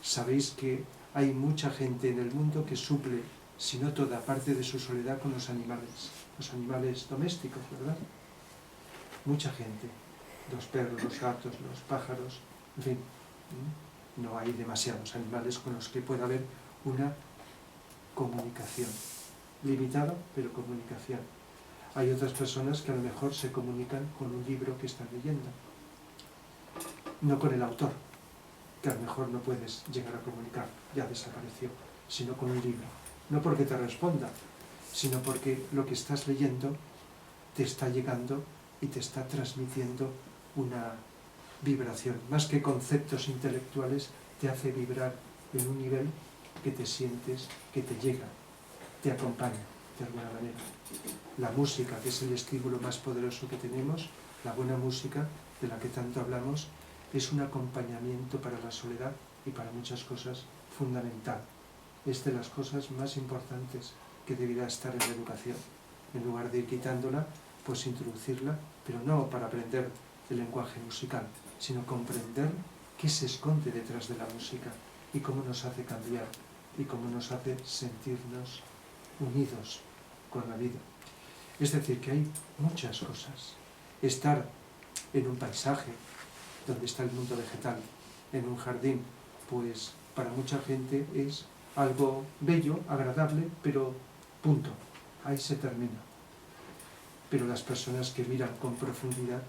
Sabéis que hay mucha gente en el mundo que suple, si no toda parte de su soledad, con los animales domésticos, ¿verdad? Mucha gente, los perros, los gatos, los pájaros, en fin, no hay demasiados animales con los que pueda haber una comunicación, limitada, pero comunicación. Hay otras personas que a lo mejor se comunican con un libro que están leyendo, no con el autor, que a lo mejor no puedes llegar a comunicar, ya desapareció, sino con un libro. No porque te responda, sino porque lo que estás leyendo te está llegando y te está transmitiendo una vibración. Más que conceptos intelectuales, te hace vibrar en un nivel que te sientes, que te llega, te acompaña de alguna manera. La música, que es el estímulo más poderoso que tenemos, la buena música, de la que tanto hablamos, es un acompañamiento para la soledad y para muchas cosas fundamental. Es de las cosas más importantes que debería estar en la educación. En lugar de ir quitándola, pues introducirla, pero no para aprender el lenguaje musical, sino comprender qué se esconde detrás de la música y cómo nos hace cambiar y cómo nos hace sentirnos unidos con la vida. Es decir, que hay muchas cosas. Estar en un paisaje donde está el mundo vegetal, en un jardín, pues para mucha gente es algo bello, agradable, pero punto, ahí se termina. Pero las personas que miran con profundidad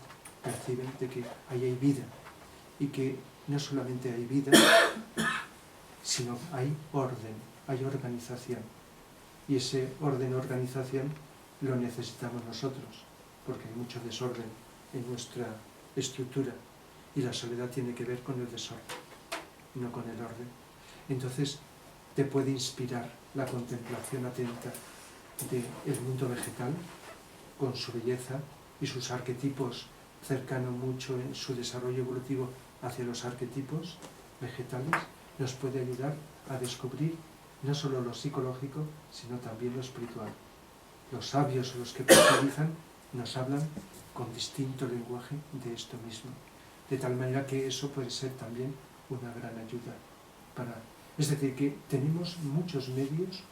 perciben de que ahí hay vida, y que no solamente hay vida, sino hay orden, hay organización. Y ese orden, organización, lo necesitamos nosotros, porque hay mucho desorden en nuestra estructura, y la soledad tiene que ver con el desorden, no con el orden. Entonces, te puede inspirar la contemplación atenta del mundo vegetal, con su belleza y sus arquetipos, cercano mucho en su desarrollo evolutivo hacia los arquetipos vegetales, nos puede ayudar a descubrir no solo lo psicológico, sino también lo espiritual. Los sabios o los que profundizan nos hablan con distinto lenguaje de esto mismo, de tal manera que eso puede ser también una gran ayuda para... Es decir, que tenemos muchos medios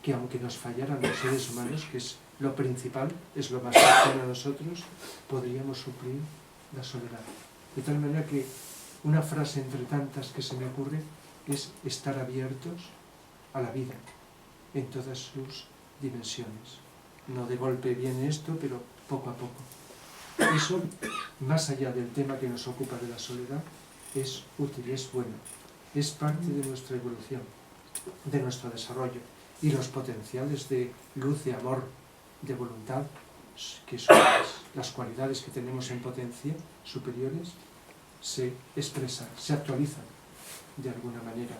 que, aunque nos fallaran los seres humanos, que es lo principal, es lo más cercano a nosotros, podríamos suplir la soledad. De tal manera que una frase entre tantas que se me ocurre es estar abiertos a la vida en todas sus dimensiones. No de golpe viene esto, pero poco a poco. Eso, más allá del tema que nos ocupa de la soledad, es útil, es bueno, es parte de nuestra evolución, de nuestro desarrollo, y los potenciales de luz, de amor, de voluntad, que son las cualidades que tenemos en potencia superiores, se expresan, se actualizan de alguna manera,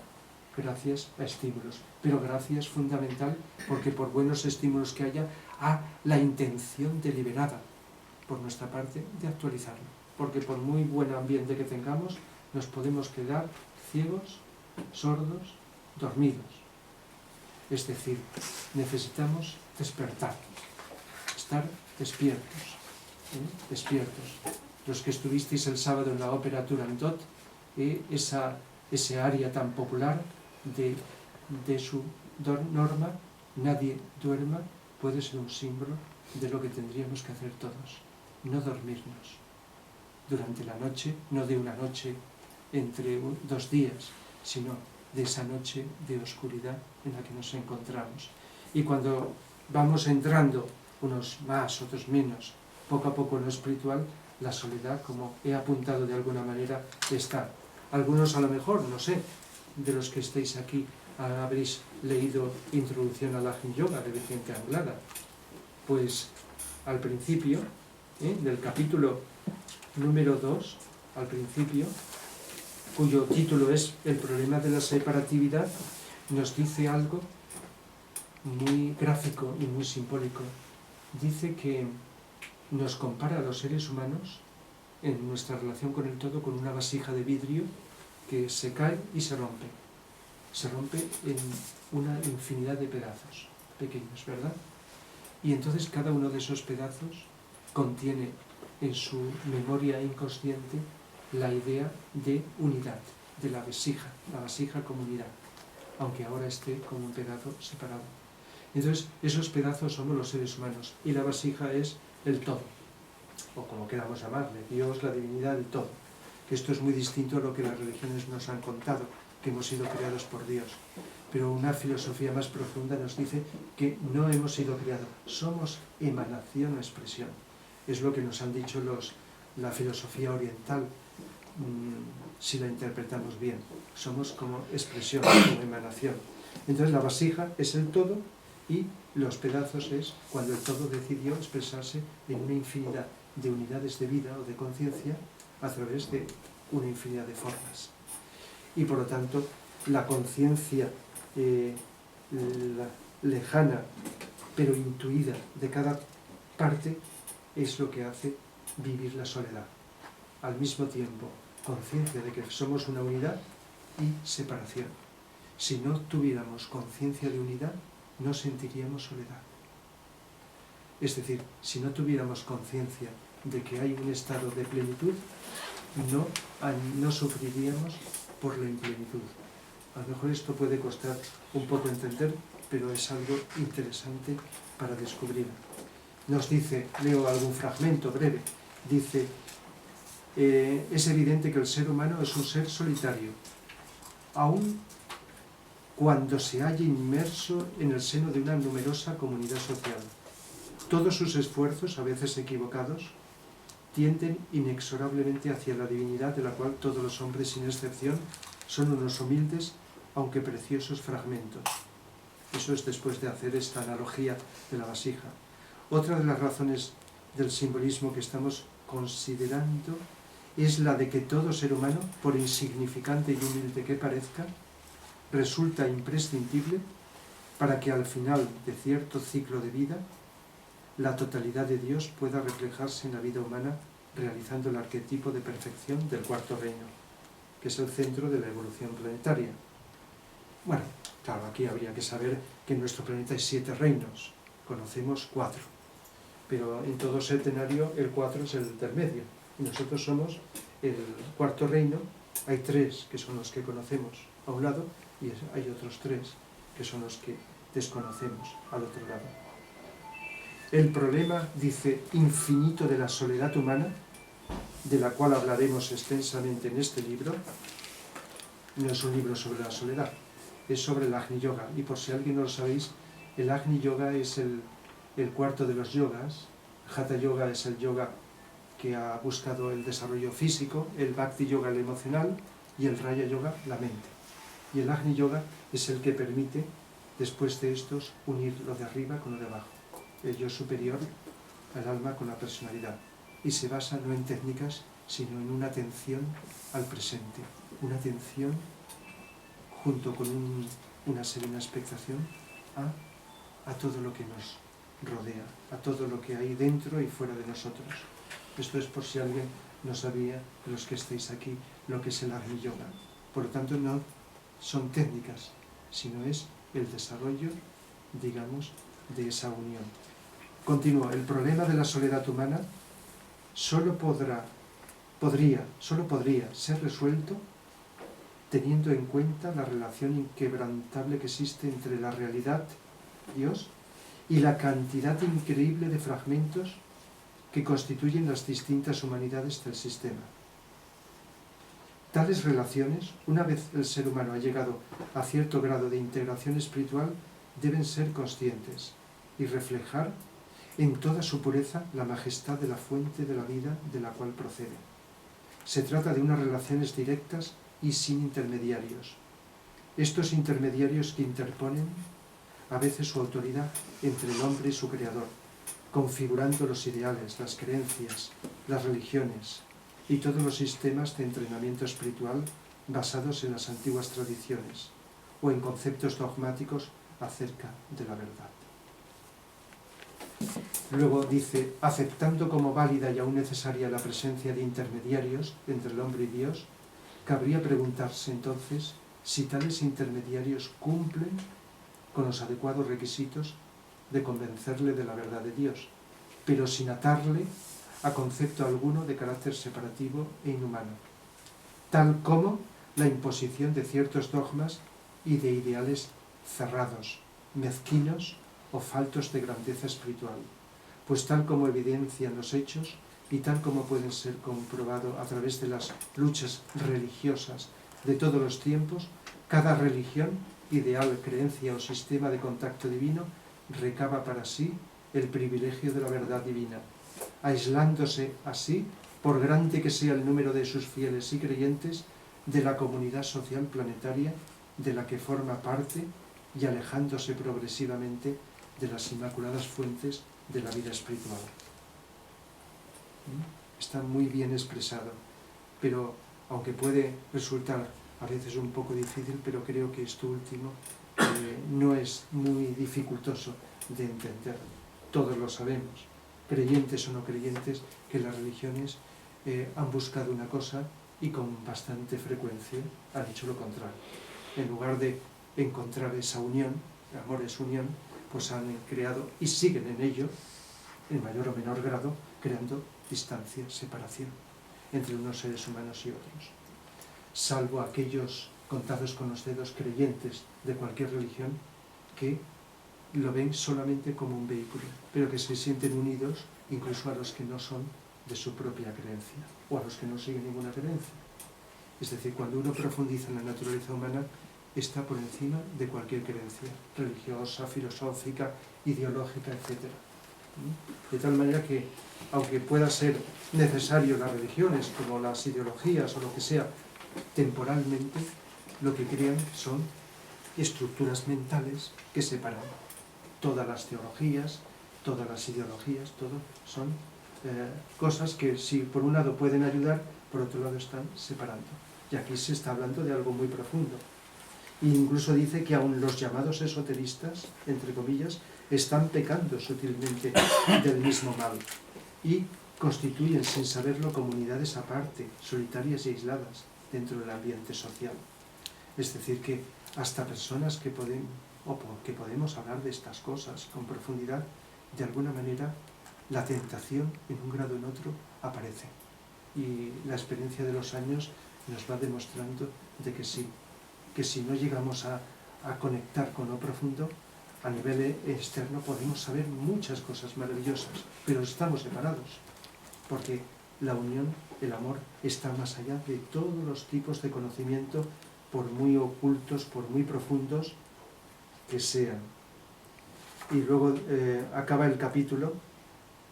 gracias a estímulos, pero gracias fundamental, porque por buenos estímulos que haya, a la intención deliberada por nuestra parte de actualizarlo, porque por muy buen ambiente que tengamos, nos podemos quedar ciegos, sordos, dormidos. Es decir, necesitamos despertar, estar despiertos, despiertos. Los que estuvisteis el sábado en la ópera Turandot, ese aria tan popular de su norma, nadie duerma, puede ser un símbolo de lo que tendríamos que hacer todos, no dormirnos durante la noche, no de una noche entre 2 días, sino de esa noche de oscuridad en la que nos encontramos. Y cuando vamos entrando, unos más, otros menos, poco a poco en lo espiritual, la soledad, como he apuntado de alguna manera, está. Algunos a lo mejor, no sé, de los que estéis aquí, habréis leído Introducción a la Ajna Yoga de Vicente Anglada. Pues al principio, del capítulo número 2, al principio, cuyo título es El problema de la separatividad, nos dice algo muy gráfico y muy simbólico. Dice que nos compara a los seres humanos en nuestra relación con el todo con una vasija de vidrio que se cae y se rompe. Se rompe en una infinidad de pedazos pequeños, ¿verdad? Y entonces cada uno de esos pedazos contiene en su memoria inconsciente la idea de unidad, de la vasija como unidad, aunque ahora esté como un pedazo separado. Entonces, esos pedazos somos los seres humanos, y la vasija es el todo, o como queramos llamarle, Dios, la divinidad, el todo. Que esto es muy distinto a lo que las religiones nos han contado, que hemos sido creados por Dios. Pero una filosofía más profunda nos dice que no hemos sido creados, somos emanación o expresión. Es lo que nos han dicho la filosofía oriental, si la interpretamos bien. Somos como expresión, como emanación. Entonces la vasija es el todo y los pedazos es cuando el todo decidió expresarse en una infinidad de unidades de vida o de conciencia a través de una infinidad de formas. Y por lo tanto la conciencia lejana pero intuida de cada parte es lo que hace vivir la soledad. Al mismo tiempo, conciencia de que somos una unidad y separación. Si no tuviéramos conciencia de unidad, no sentiríamos soledad. Es decir, si no tuviéramos conciencia de que hay un estado de plenitud, no sufriríamos por la implenitud. A lo mejor esto puede costar un poco entender, pero es algo interesante para descubrir. Nos dice, leo algún fragmento breve, dice: es evidente que el ser humano es un ser solitario, aun cuando se halla inmerso en el seno de una numerosa comunidad social. Todos sus esfuerzos, a veces equivocados, tienden inexorablemente hacia la divinidad de la cual todos los hombres, sin excepción, son unos humildes, aunque preciosos fragmentos. Eso es después de hacer esta analogía de la vasija. Otra de las razones del simbolismo que estamos considerando es la de que todo ser humano, por insignificante y humilde que parezca, resulta imprescindible para que al final de cierto ciclo de vida la totalidad de Dios pueda reflejarse en la vida humana, realizando el arquetipo de perfección del cuarto reino. que es el centro de la evolución planetaria. Bueno, claro, aquí habría que saber que en nuestro planeta hay 7 reinos, conocemos 4, pero en todo septenario el 4 es el intermedio, y nosotros somos el 4.º reino. Hay 3 que son los que conocemos a un lado, y hay otros 3 que son los que desconocemos al otro lado. El problema, dice, infinito de la soledad humana, de la cual hablaremos extensamente en este libro, no es un libro sobre la soledad, es sobre el Agni Yoga. Y por si alguien no lo sabéis, el Agni Yoga es el cuarto de los yogas. Hatha Yoga es el yoga que ha buscado el desarrollo físico, el Bhakti Yoga el emocional y el Raya Yoga la mente. Y el Agni Yoga es el que permite, después de estos, unir lo de arriba con lo de abajo, el yo superior, el alma con la personalidad. Y se basa no en técnicas, sino en una atención al presente, una atención junto con una serena expectación a todo lo que nos rodea, a todo lo que hay dentro y fuera de nosotros. Esto es por si alguien no sabía, de los que estáis aquí, lo que es el Agni Yoga. Por lo tanto, no son técnicas, sino es el desarrollo, digamos, de esa unión. Continúa, el problema de la soledad humana solo podría ser resuelto teniendo en cuenta la relación inquebrantable que existe entre la realidad, Dios, y la cantidad increíble de fragmentos que constituyen las distintas humanidades del sistema. Tales relaciones, una vez el ser humano ha llegado a cierto grado de integración espiritual, deben ser conscientes y reflejar en toda su pureza la majestad de la fuente de la vida de la cual procede. Se trata de unas relaciones directas y sin intermediarios. Estos intermediarios que interponen a veces su autoridad entre el hombre y su creador, configurando los ideales, las creencias, las religiones y todos los sistemas de entrenamiento espiritual basados en las antiguas tradiciones o en conceptos dogmáticos acerca de la verdad. Luego dice, aceptando como válida y aún necesaria la presencia de intermediarios entre el hombre y Dios, cabría preguntarse entonces si tales intermediarios cumplen con los adecuados requisitos de convencerle de la verdad de Dios, pero sin atarle a concepto alguno de carácter separativo e inhumano, tal como la imposición de ciertos dogmas y de ideales cerrados, mezquinos o faltos de grandeza espiritual, pues tal como evidencian los hechos y tal como pueden ser comprobado a través de las luchas religiosas de todos los tiempos, cada religión, ideal, creencia o sistema de contacto divino recaba para sí el privilegio de la verdad divina, aislándose así, por grande que sea el número de sus fieles y creyentes, de la comunidad social planetaria de la que forma parte y alejándose progresivamente de las inmaculadas fuentes de la vida espiritual. Está muy bien expresado, pero aunque puede resultar a veces un poco difícil, pero creo que esto último no es muy dificultoso de entender. Todos lo sabemos, creyentes o no creyentes, que las religiones han buscado una cosa y con bastante frecuencia han hecho lo contrario. En lugar de encontrar esa unión, amor es unión, pues han creado y siguen en ello, en mayor o menor grado, creando distancia, separación entre unos seres humanos y otros. Salvo aquellos contados con los dedos creyentes de cualquier religión que lo ven solamente como un vehículo, pero que se sienten unidos incluso a los que no son de su propia creencia o a los que no siguen ninguna creencia. Es decir, cuando uno profundiza en la naturaleza humana, está por encima de cualquier creencia religiosa, filosófica, ideológica, etc. De tal manera que, aunque pueda ser necesario las religiones, como las ideologías o lo que sea, temporalmente, lo que crean son estructuras mentales que separan todas las teologías, todas las ideologías, todo son cosas que si por un lado pueden ayudar, por otro lado están separando. Y aquí se está hablando de algo muy profundo. E incluso dice que aun los llamados esoteristas, entre comillas, están pecando sutilmente del mismo mal y constituyen sin saberlo comunidades aparte, solitarias y aisladas, dentro del ambiente social. Es decir, que hasta personas que podemos hablar de estas cosas con profundidad, de alguna manera la tentación en un grado o en otro aparece. Y la experiencia de los años nos va demostrando de que sí, que si no llegamos a conectar con lo profundo, a nivel externo podemos saber muchas cosas maravillosas, pero estamos separados, porque la unión, el amor, está más allá de todos los tipos de conocimiento, por muy ocultos, por muy profundos que sean. Y luego acaba el capítulo,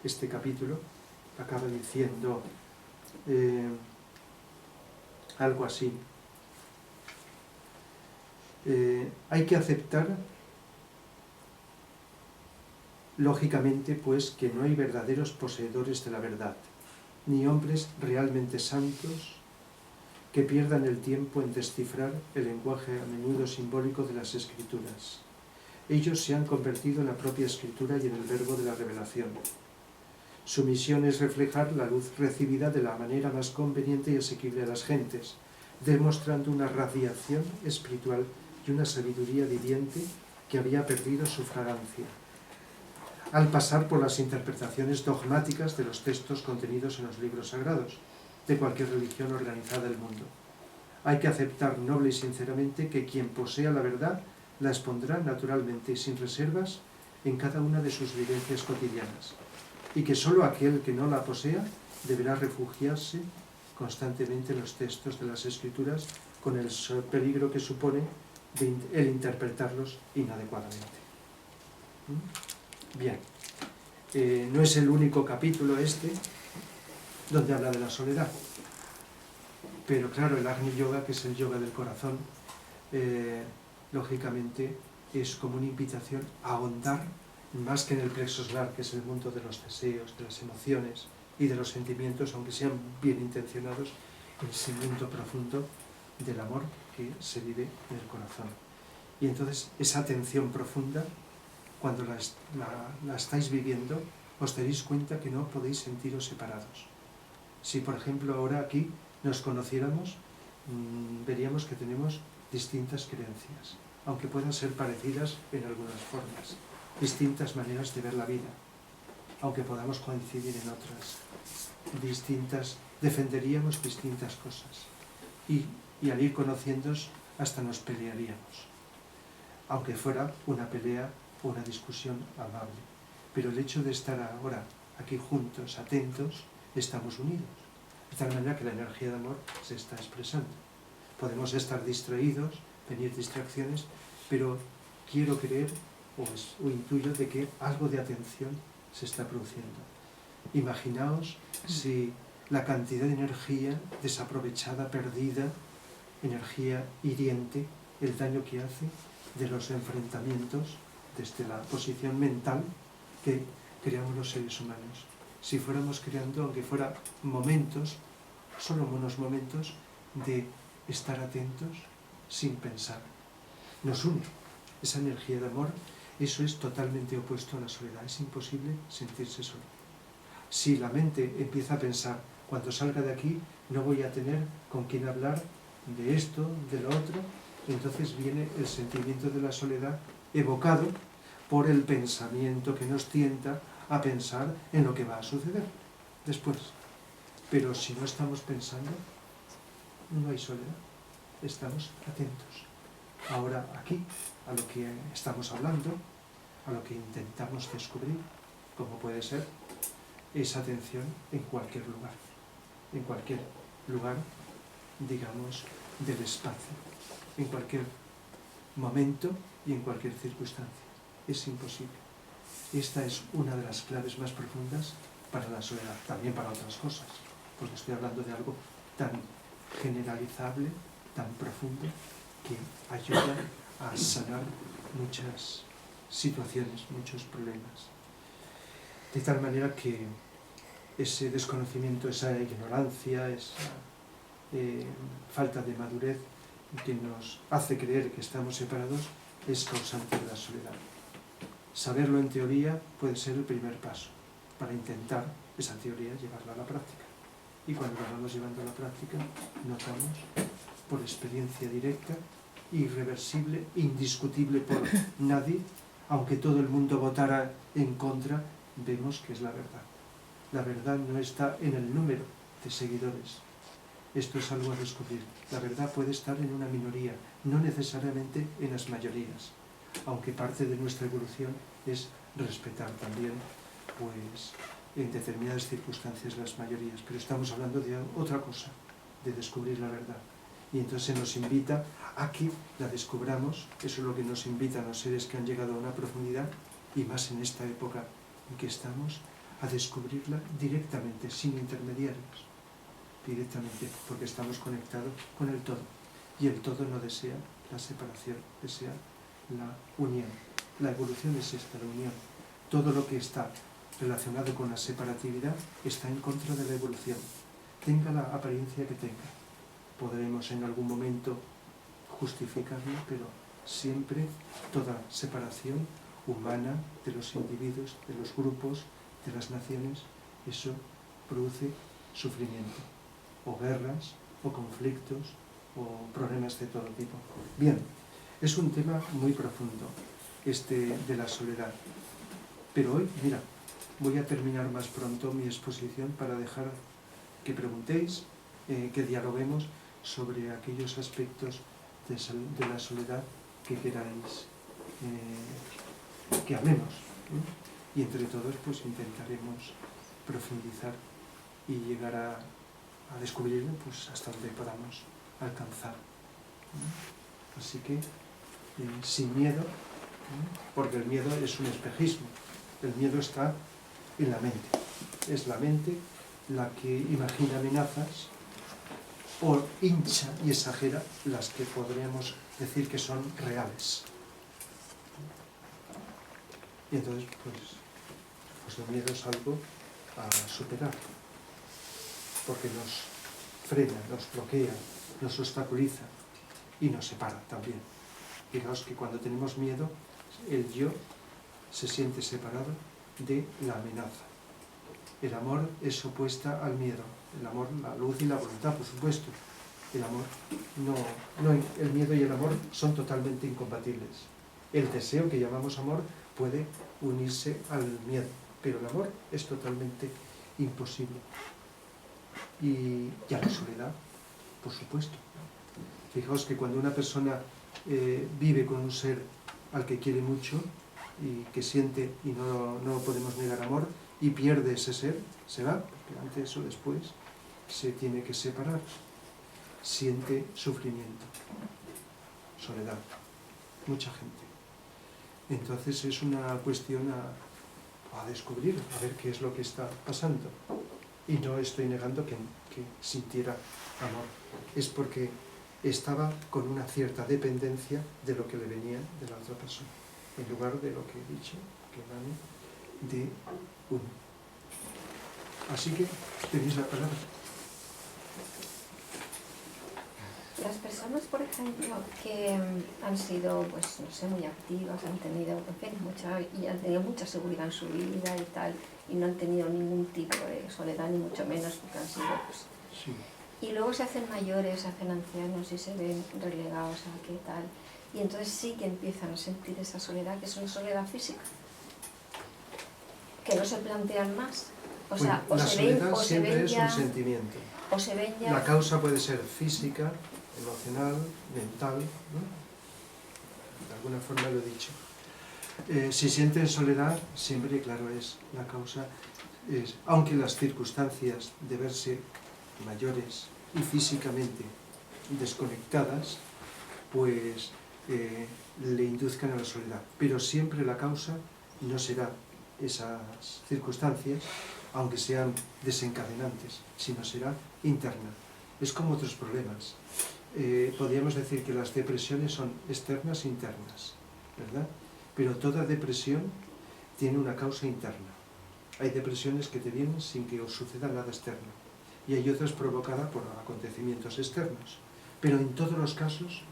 este capítulo, acaba diciendo algo así. Hay que aceptar, lógicamente, pues, que no hay verdaderos poseedores de la verdad, ni hombres realmente santos que pierdan el tiempo en descifrar el lenguaje a menudo simbólico de las Escrituras. Ellos se han convertido en la propia Escritura y en el verbo de la revelación. Su misión es reflejar la luz recibida de la manera más conveniente y asequible a las gentes, demostrando una radiación espiritual y una sabiduría viviente que había perdido su fragancia, al pasar por las interpretaciones dogmáticas de los textos contenidos en los libros sagrados de cualquier religión organizada del mundo. Hay que aceptar noble y sinceramente que quien posea la verdad la expondrá naturalmente y sin reservas en cada una de sus vivencias cotidianas, y que sólo aquel que no la posea deberá refugiarse constantemente en los textos de las Escrituras, con el peligro que supone el interpretarlos inadecuadamente. Bien, no es el único capítulo este donde habla de la soledad, pero claro, el Agni Yoga, que es el yoga del corazón, lógicamente es como una invitación a ahondar más que en el plexo solar, que es el mundo de los deseos, de las emociones y de los sentimientos, aunque sean bien intencionados, en ese mundo profundo del amor que se vive en el corazón. Y entonces esa atención profunda, cuando la estáis viviendo, os daréis cuenta que no podéis sentiros separados. Si por ejemplo ahora aquí nos conociéramos, veríamos que tenemos distintas creencias, aunque puedan ser parecidas en algunas formas, distintas maneras de ver la vida, aunque podamos coincidir en otras, defenderíamos distintas cosas, y al ir conociéndonos hasta nos pelearíamos, aunque fuera una pelea o una discusión amable. Pero el hecho de estar ahora aquí juntos, atentos, estamos unidos, de tal manera que la energía de amor se está expresando. Podemos estar distraídos, venir distracciones, pero quiero creer o intuyo de que algo de atención se está produciendo. Imaginaos si la cantidad de energía desaprovechada, perdida, energía hiriente, el daño que hace de los enfrentamientos desde la posición mental que creamos los seres humanos. Si fuéramos creando, aunque fuera momentos, solo unos momentos, de estar atentos sin pensar, nos une. Esa energía de amor, eso es totalmente opuesto a la soledad. Es imposible sentirse solo. Si la mente empieza a pensar, cuando salga de aquí no voy a tener con quién hablar de esto, de lo otro, entonces viene el sentimiento de la soledad evocado por el pensamiento que nos tienta a pensar en lo que va a suceder después. Pero si no estamos pensando, no hay soledad, estamos atentos. Ahora aquí, a lo que estamos hablando, a lo que intentamos descubrir, como puede ser esa atención en cualquier lugar, digamos, del espacio, en cualquier momento y en cualquier circunstancia. Es imposible. Esta es una de las claves más profundas para la soledad, también para otras cosas, porque estoy hablando de algo tan generalizable, tan profundo, que ayuda a sanar muchas situaciones, muchos problemas. De tal manera que ese desconocimiento, esa ignorancia, esa falta de madurez que nos hace creer que estamos separados es causante de la soledad. Saberlo en teoría puede ser el primer paso para intentar esa teoría llevarla a la práctica. Y cuando la vamos llevando a la práctica, notamos por experiencia directa, irreversible, indiscutible por nadie, aunque todo el mundo votara en contra, vemos que es la verdad. La verdad no está en el número de seguidores. Esto es algo a descubrir. La verdad puede estar en una minoría, no necesariamente en las mayorías, aunque parte de nuestra evolución es respetar también, pues, en determinadas circunstancias las mayorías. Pero estamos hablando de otra cosa, de descubrir la verdad. Y entonces se nos invita a que la descubramos. Eso es lo que nos invitan los seres que han llegado a una profundidad, y más en esta época en que estamos, a descubrirla directamente, sin intermediarios, directamente, porque estamos conectados con el todo, y el todo no desea la separación, desea la unión. La evolución es esta, la unión. Todo lo que está relacionado con la separatividad está en contra de la evolución, tenga la apariencia que tenga. Podremos en algún momento justificarlo, pero siempre toda separación humana de los individuos, de los grupos, de las naciones, eso produce sufrimiento, o guerras, o conflictos, o problemas de todo tipo. Bien, es un tema muy profundo, este de la soledad. Pero hoy, mira, voy a terminar más pronto mi exposición para dejar que preguntéis, que dialoguemos sobre aquellos aspectos de la soledad que queráis que hablemos. Y entre todos pues intentaremos profundizar y llegar a descubrirlo pues hasta donde podamos alcanzar. Así que sin miedo, porque el miedo es un espejismo. El miedo está en la mente. Es la mente la que imagina amenazas o hincha y exagera las que podríamos decir que son reales. Y entonces, pues el miedo es algo a superar, porque nos frena, nos bloquea, nos obstaculiza y nos separa también. Fijaos que cuando tenemos miedo, el yo se siente separado de la amenaza. El amor es opuesta al miedo. El amor, la luz y la voluntad, por supuesto. El amor el miedo y el amor son totalmente incompatibles. El deseo que llamamos amor puede unirse al miedo, pero el amor es totalmente imposible. Y a la soledad, por supuesto. Fijaos que cuando una persona vive con un ser al que quiere mucho y que siente y no podemos negar amor, y pierde ese ser, se va, porque antes o después se tiene que separar, siente sufrimiento, soledad, mucha gente. Entonces es una cuestión a descubrir, a ver qué es lo que está pasando. Y no estoy negando que sintiera amor, es porque estaba con una cierta dependencia de lo que le venía de la otra persona, en lugar de lo que he dicho, que emane de uno. Así que tenéis la palabra. Las personas, por ejemplo, que han sido, pues no sé, muy activas, han tenido, en fin, han tenido mucha seguridad en su vida y tal, y no han tenido ningún tipo de soledad, ni mucho menos, porque han sido, pues... Sí. Y luego se hacen mayores, se hacen ancianos y se ven relegados a qué tal. Y entonces sí que empiezan a sentir esa soledad, que es una soledad física, que no se plantean más. O sea, la soledad siempre es un sentimiento. O se ven ya... La causa puede ser física, emocional, mental, ¿no? De alguna forma lo he dicho. Si sienten soledad, siempre, claro, es la causa, aunque las circunstancias de verse mayores y físicamente desconectadas, pues le induzcan a la soledad. Pero siempre la causa no será esas circunstancias, aunque sean desencadenantes, sino será interna. Es como otros problemas. Podríamos decir que las depresiones son externas e internas, ¿verdad? Pero toda depresión tiene una causa interna. Hay depresiones que te vienen sin que os suceda nada externo, y hay otras provocadas por acontecimientos externos. Pero en todos los casos,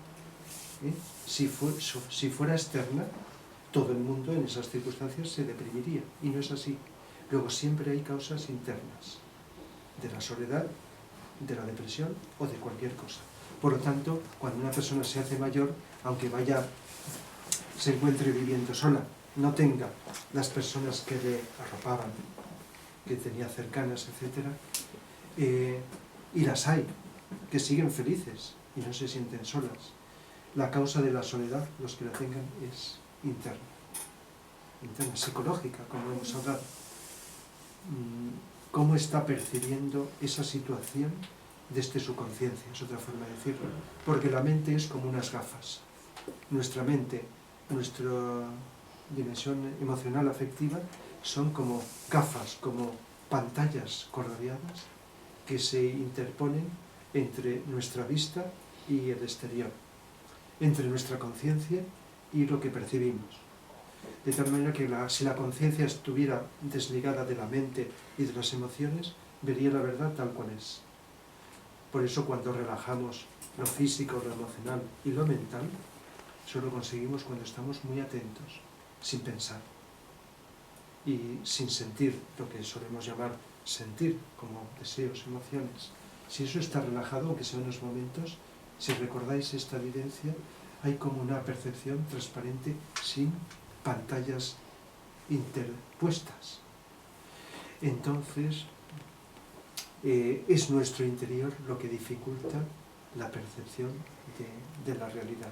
si fuera externa, todo el mundo en esas circunstancias se deprimiría, y no es así. Luego siempre hay causas internas, de la soledad, de la depresión o de cualquier cosa. Por lo tanto, cuando una persona se hace mayor, aunque se encuentre viviendo sola, no tenga las personas que le arropaban, que tenía cercanas, etc., y las hay, que siguen felices y no se sienten solas. La causa de la soledad, los que la tengan, es interna, psicológica, como hemos hablado. ¿Cómo está percibiendo esa situación desde su conciencia? Es otra forma de decirlo. Porque la mente es como unas gafas. Nuestra mente, nuestra dimensión emocional, afectiva, son como gafas, como pantallas coloreadas que se interponen entre nuestra vista y el exterior, entre nuestra conciencia y lo que percibimos. De tal manera que si la conciencia estuviera desligada de la mente y de las emociones, vería la verdad tal cual es. Por eso cuando relajamos lo físico, lo emocional y lo mental, solo conseguimos cuando estamos muy atentos, sin pensar y sin sentir lo que solemos llamar sentir, como deseos, emociones. Si eso está relajado, aunque sea unos momentos, si recordáis esta evidencia, hay como una percepción transparente sin pantallas interpuestas. Entonces, es nuestro interior lo que dificulta la percepción de la realidad.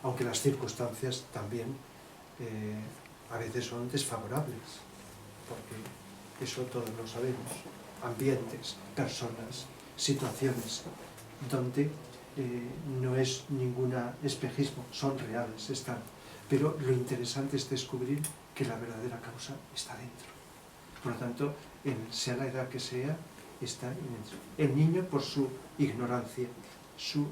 Aunque las circunstancias también a veces son desfavorables, porque eso todos lo sabemos. Ambientes, personas, situaciones, donde no es ninguna espejismo, son reales, están. Pero lo interesante es descubrir que la verdadera causa está dentro. Por lo tanto, sea la edad que sea, está dentro. El niño, por su ignorancia, su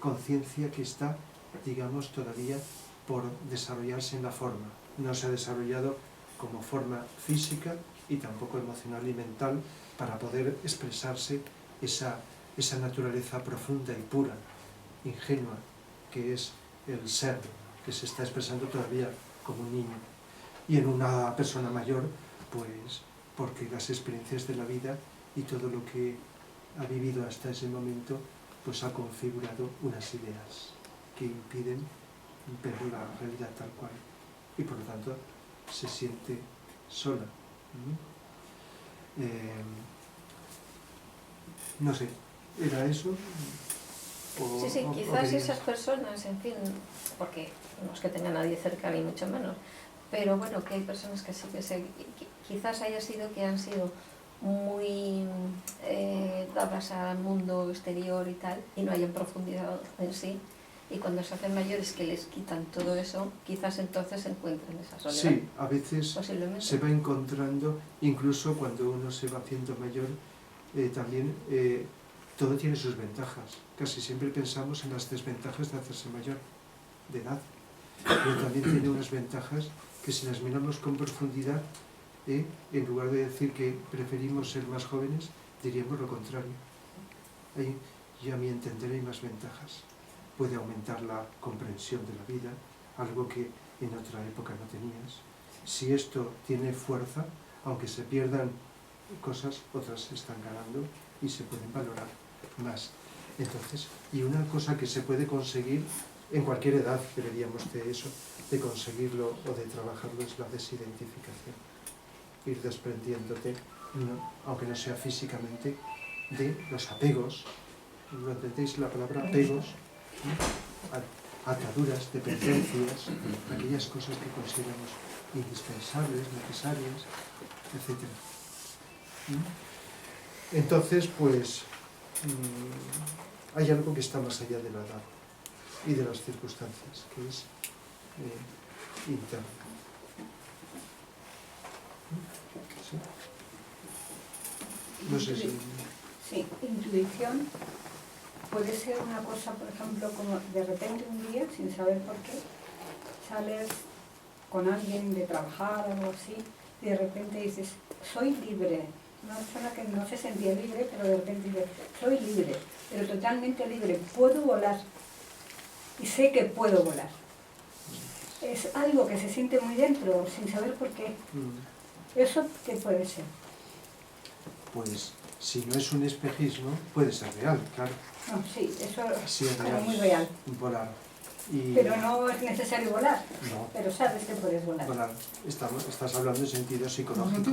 conciencia que está, digamos, todavía por desarrollarse en la forma. No se ha desarrollado como forma física y tampoco emocional y mental para poder expresarse esa naturaleza profunda y pura, ingenua, que es el ser, que se está expresando todavía como un niño. Y en una persona mayor, pues porque las experiencias de la vida y todo lo que ha vivido hasta ese momento, pues ha configurado unas ideas que impiden ver la realidad tal cual. Y por lo tanto se siente sola. No sé, ¿era eso? Sí, quizás esas personas, en fin, porque no es que tenga nadie cerca ni mucho menos, pero bueno, que hay personas que sí que quizás haya sido que han sido muy dadas al mundo exterior y tal, y no hayan profundidad en sí, y cuando se hacen mayores que les quitan todo eso, quizás entonces se encuentran esa soledad. Sí, a veces se va encontrando, incluso cuando uno se va haciendo mayor, también todo tiene sus ventajas. Casi siempre pensamos en las desventajas de hacerse mayor, de edad, pero también tiene unas ventajas que si las miramos con profundidad, en lugar de decir que preferimos ser más jóvenes, diríamos lo contrario. Y a mi entender hay más ventajas. Puede aumentar la comprensión de la vida, algo que en otra época no tenías. Si esto tiene fuerza, aunque se pierdan cosas, otras se están ganando y se pueden valorar más. Entonces, y una cosa que se puede conseguir en cualquier edad, deberíamos de eso, de conseguirlo o de trabajarlo, es la desidentificación. Ir desprendiéndote, aunque no sea físicamente, de los apegos. ¿Lo entendéis? La palabra apegos, ataduras, dependencias, aquellas cosas que consideramos indispensables, necesarias, etc. Entonces, pues, hay algo que está más allá de la edad y de las circunstancias, que es interno. ¿Sí? No sé si... Sí, intuición puede ser una cosa, por ejemplo, como de repente un día, sin saber por qué, sales con alguien de trabajar o algo así, y de repente dices, soy libre. Una persona que no se sentía libre, pero de repente dice, soy libre, pero totalmente libre, puedo volar. Y sé que puedo volar. Es algo que se siente muy dentro, sin saber por qué. ¿Eso qué puede ser? Pues Si no es un espejismo, puede ser real, claro. No, sí, eso Sí, es es real. muy real. Volar. Y Pero no es necesario volar, no, pero sabes que puedes volar. volar. Estás hablando en sentido psicológico,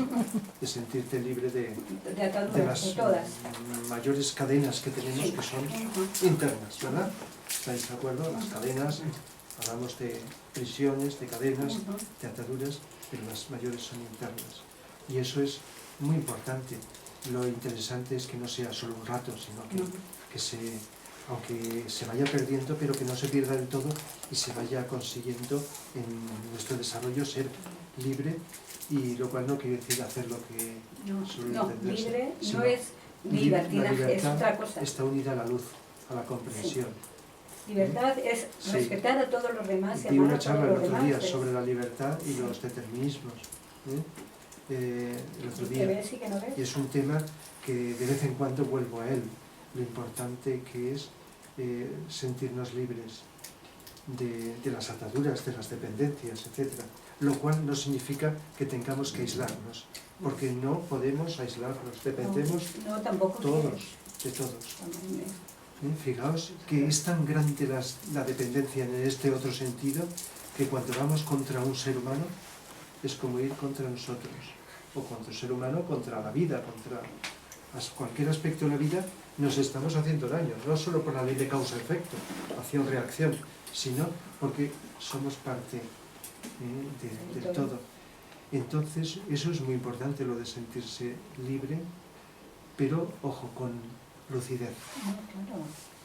de sentirte libre de De ataduras, las de todas. mayores cadenas que tenemos, Sí. que son Ujú. internas, ¿verdad? ¿Estáis de acuerdo? Las cadenas, hablamos de prisiones, de cadenas, Ujú. de ataduras, pero las mayores son internas. Y eso es muy importante. Lo interesante es que no sea solo un rato, sino que aunque se vaya perdiendo, pero que no se pierda del todo y se vaya consiguiendo en nuestro desarrollo ser libre, y lo cual no quiere decir hacer lo que suele No, entenderse, libre sino no es la libertinaje, es libertad otra cosa. está unida a la luz, a la comprensión. Libertad es Sí. respetar a todos los demás y Di amar una a todos charla el los otro demás. día sobre la libertad y los determinismos, el otro Que día, ves y que no ves. y es un tema que de vez en cuando vuelvo a él, lo importante que es sentirnos libres de las ataduras, de las dependencias, etc. Lo cual no significa que tengamos que aislarnos, porque no podemos aislarnos, dependemos No, tampoco todos, de todos. quieres. Fijaos que es tan grande la dependencia en este otro sentido, que cuando vamos contra un ser humano es como ir contra nosotros, o contra el ser humano, contra la vida, contra cualquier aspecto de la vida, nos estamos haciendo daño, no solo por la ley de causa-efecto, acción-reacción, sino porque somos parte del todo. Entonces, eso es muy importante, lo de sentirse libre, pero, ojo, con lucidez, Claro.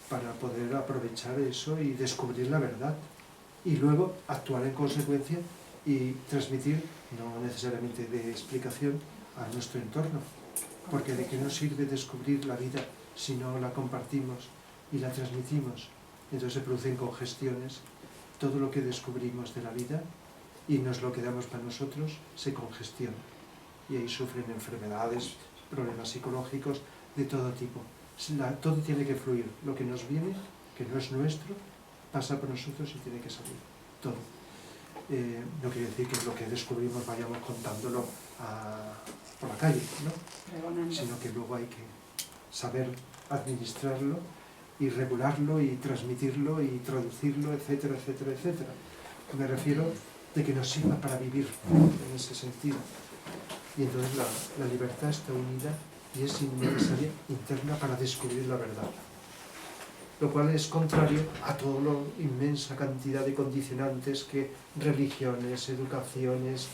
para poder aprovechar eso y descubrir la verdad, y luego actuar en consecuencia y transmitir, no necesariamente de explicación, a nuestro entorno, porque de qué nos sirve descubrir la vida si no la compartimos y la transmitimos. Entonces se producen congestiones, todo lo que descubrimos de la vida y nos lo quedamos para nosotros se congestiona, y ahí sufren enfermedades, problemas psicológicos de todo tipo. Todo tiene que fluir, lo que nos viene, que no es nuestro, pasa por nosotros y tiene que salir, todo. No quiere decir que lo que descubrimos vayamos contándolo por la calle, ¿no? Pregonando. Sino que luego hay que saber administrarlo y regularlo y transmitirlo y traducirlo, etcétera, etcétera, etcétera. Me refiero de que nos sirva para vivir en ese sentido. Y entonces la libertad está unida y es necesaria interna para descubrir la verdad. Lo cual es contrario a toda la inmensa cantidad de condicionantes que religiones, educaciones,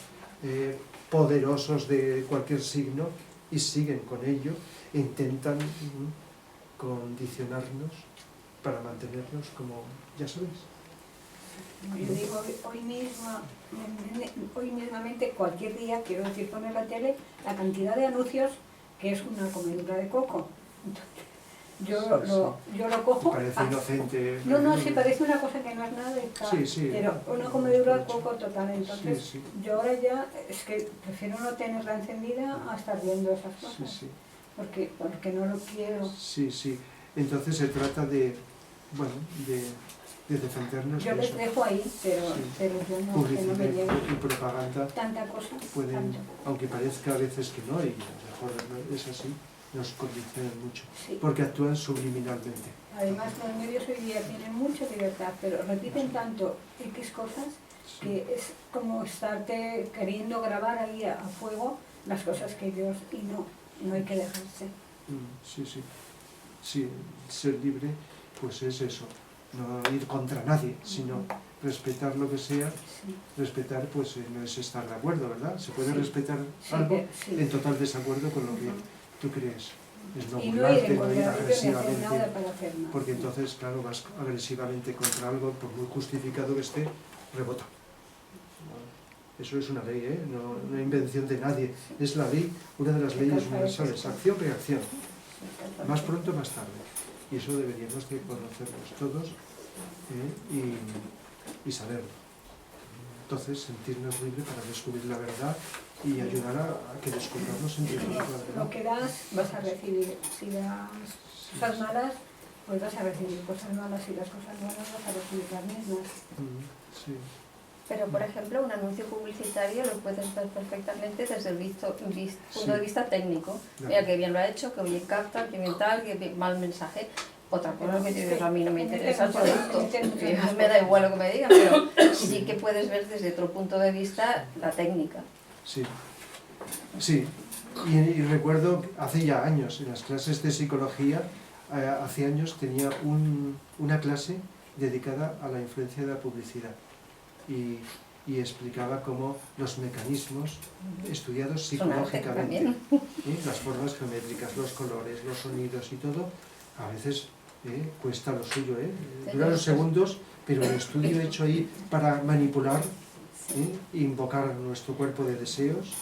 poderosos de cualquier signo, y siguen con ello e intentan condicionarnos para mantenernos como, ya sabéis. Yo digo, hoy mismamente, cualquier día, quiero decir, poner la tele, la cantidad de anuncios que es una comedura de coco. Entonces, yo lo cojo. Parece inocente. No, sí, parece una cosa que no es nada, Sí, pero una comedura de coco total. Entonces, sí. yo ahora ya, es que prefiero no tenerla encendida a estar viendo esas cosas. Sí. Porque no lo quiero. Sí. Entonces se trata de defendernos. Yo les dejo ahí, pero yo no, que no me llevo y propaganda tanta cosa. pueden, tanto. aunque parezca a veces que no, y a lo mejor no es así, nos condicionan mucho, Sí. porque actúan subliminalmente. Además, los medios hoy día tienen mucha libertad, pero repiten tanto X cosas que es como estarte queriendo grabar ahí a fuego las cosas que Dios, y no hay que dejarse. Sí, ser libre pues es eso, no ir contra nadie, sino respetar lo que sea. Respetar pues no es estar de acuerdo, ¿verdad? Se puede respetar algo en total desacuerdo con lo que tú crees. Es no y no ir burlarte, en no ir contra de ello, ni hacer agresivamente, nada para hacer nada. porque entonces, claro, vas agresivamente contra algo, por muy justificado que esté, rebota. Eso es una ley, no una invención de nadie. Es la ley, una de las leyes universales, acción-reacción. Más pronto, más tarde. Y eso deberíamos de conocerlos todos y saberlo. Entonces, sentirnos libres para descubrir la verdad y ayudar a que descubramos entre todos la verdad. Lo que das, vas a recibir. Si das cosas malas, pues vas a recibir cosas malas, y las cosas buenas vas a recibir las mismas. Sí. Pero, por ejemplo, un anuncio publicitario lo puedes ver perfectamente desde el punto de vista técnico. Mira, que bien lo ha hecho, que bien capta, que bien tal, que bien, mal mensaje. Otra cosa que dices, a mí no me interesa el producto, me da igual lo que me digan, pero sí que puedes ver desde otro punto de vista la técnica. Sí, sí. Y recuerdo hace ya años, en las clases de psicología, hace años tenía una clase dedicada a la influencia de la publicidad. Y explicaba cómo los mecanismos estudiados psicológicamente, las formas geométricas, los colores, los sonidos y todo, a veces cuesta lo suyo, dura unos segundos, pero el estudio hecho ahí para manipular, invocar nuestro cuerpo de deseos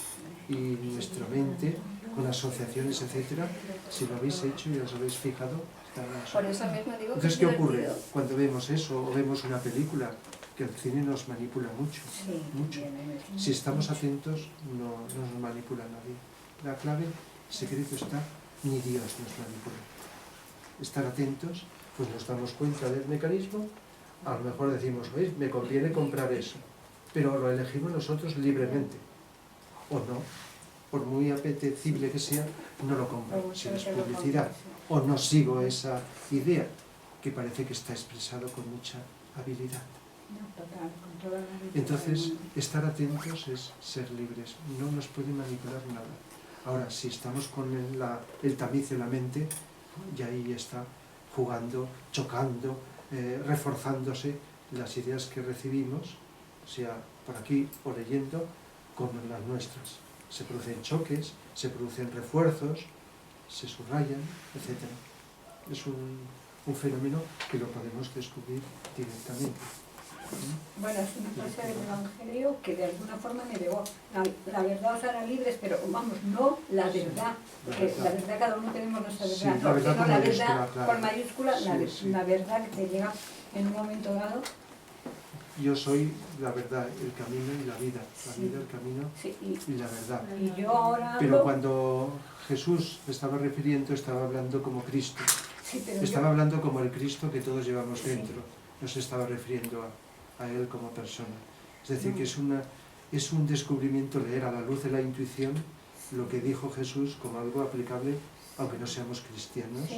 y nuestra mente con asociaciones, etcétera, si lo habéis hecho y os habéis fijado, está en eso. Por eso mismo digo que entonces, ¿qué ocurre cuando vemos eso o vemos una película? Que el cine nos manipula mucho, mucho. Si estamos atentos, no nos manipula nadie. La clave, el secreto está, ni Dios nos manipula. Estar atentos, pues nos damos cuenta del mecanismo, a lo mejor decimos, oye, me conviene comprar eso, pero lo elegimos nosotros libremente, o no, por muy apetecible que sea, no lo compro, si es publicidad, o no sigo esa idea, que parece que está expresado con mucha habilidad. Entonces, estar atentos es ser libres, no nos puede manipular nada. Ahora, si estamos con el tamiz de la mente, y ahí está jugando, chocando, reforzándose las ideas que recibimos, sea por aquí o leyendo, como las nuestras. Se producen choques, se producen refuerzos, se subrayan, etc. Es un fenómeno que lo podemos descubrir directamente. Bueno, es una frase del Evangelio que de alguna forma me llegó. La verdad os hará libres, pero vamos, no la verdad. Porque la verdad, cada uno tenemos nuestra verdad. Sí, la verdad no, la verdad claro. con mayúscula, Sí, la verdad que te llega en un momento dado. Yo soy la verdad, el camino y la vida. La vida, el camino y la verdad. Y yo ahora pero cuando Jesús me estaba refiriendo, estaba hablando como Cristo. Estaba hablando como el Cristo que todos llevamos dentro. No se estaba refiriendo a él como persona. Es decir, que es un descubrimiento, leer a la luz de la intuición lo que dijo Jesús como algo aplicable, aunque no seamos cristianos,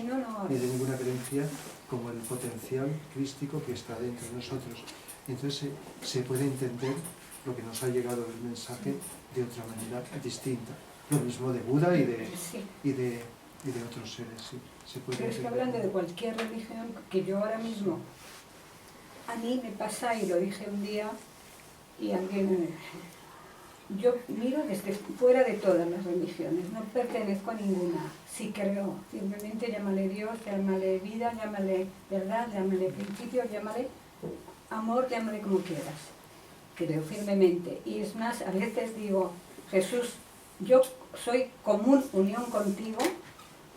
ni de ninguna creencia, como el potencial crístico que está dentro de nosotros. Entonces se puede entender lo que nos ha llegado el mensaje de otra manera distinta. Lo mismo de Buda y de otros seres. Sí. Se puede Pero es que hablando de cualquier religión, que yo ahora mismo, a mí me pasa, y lo dije un día, y alguien, yo miro desde fuera de todas las religiones, no pertenezco a ninguna, sí creo, simplemente llámale Dios, llámale vida, llámale verdad, llámale principio, llámale amor, llámale como quieras. Creo firmemente, y es más, a veces digo, Jesús, yo soy común unión contigo,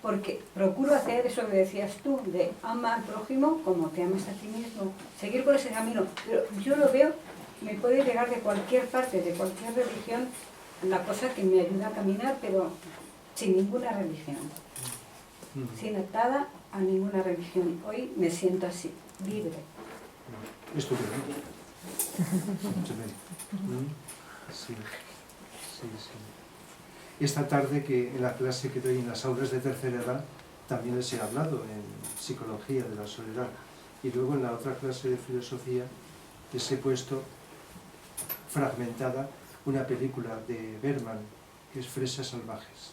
porque procuro hacer eso que decías tú, de ama al prójimo como te amas a ti mismo, seguir por ese camino. Pero yo lo veo, me puede llegar de cualquier parte, de cualquier religión, la cosa que me ayuda a caminar, pero sin ninguna religión, sin atada a ninguna religión. Hoy me siento así, libre. Estupendo. Sí, sí, sí. Esta tarde, que en la clase que doy en las aulas de tercera edad, también les he hablado en psicología de la soledad. Y luego en la otra clase de filosofía les he puesto fragmentada una película de Bergman, que es Fresas Salvajes.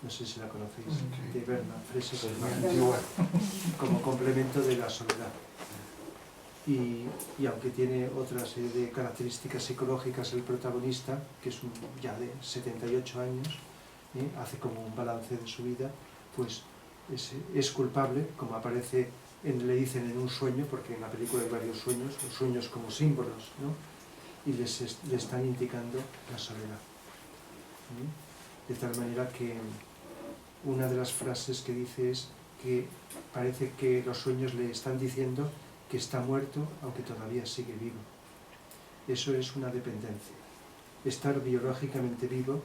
No sé si la conocéis, de Bergman, Fresas Salvajes, como complemento de la soledad. Y aunque tiene otra serie de características psicológicas el protagonista, que es ya de 78 años, hace como un balance de su vida, pues es culpable, como aparece, le dicen en un sueño, porque en la película hay varios sueños, los sueños como símbolos, ¿no? Y le están indicando la soledad. De tal manera que una de las frases que dice es que parece que los sueños le están diciendo que está muerto aunque todavía sigue vivo. Eso es una dependencia. Estar biológicamente vivo,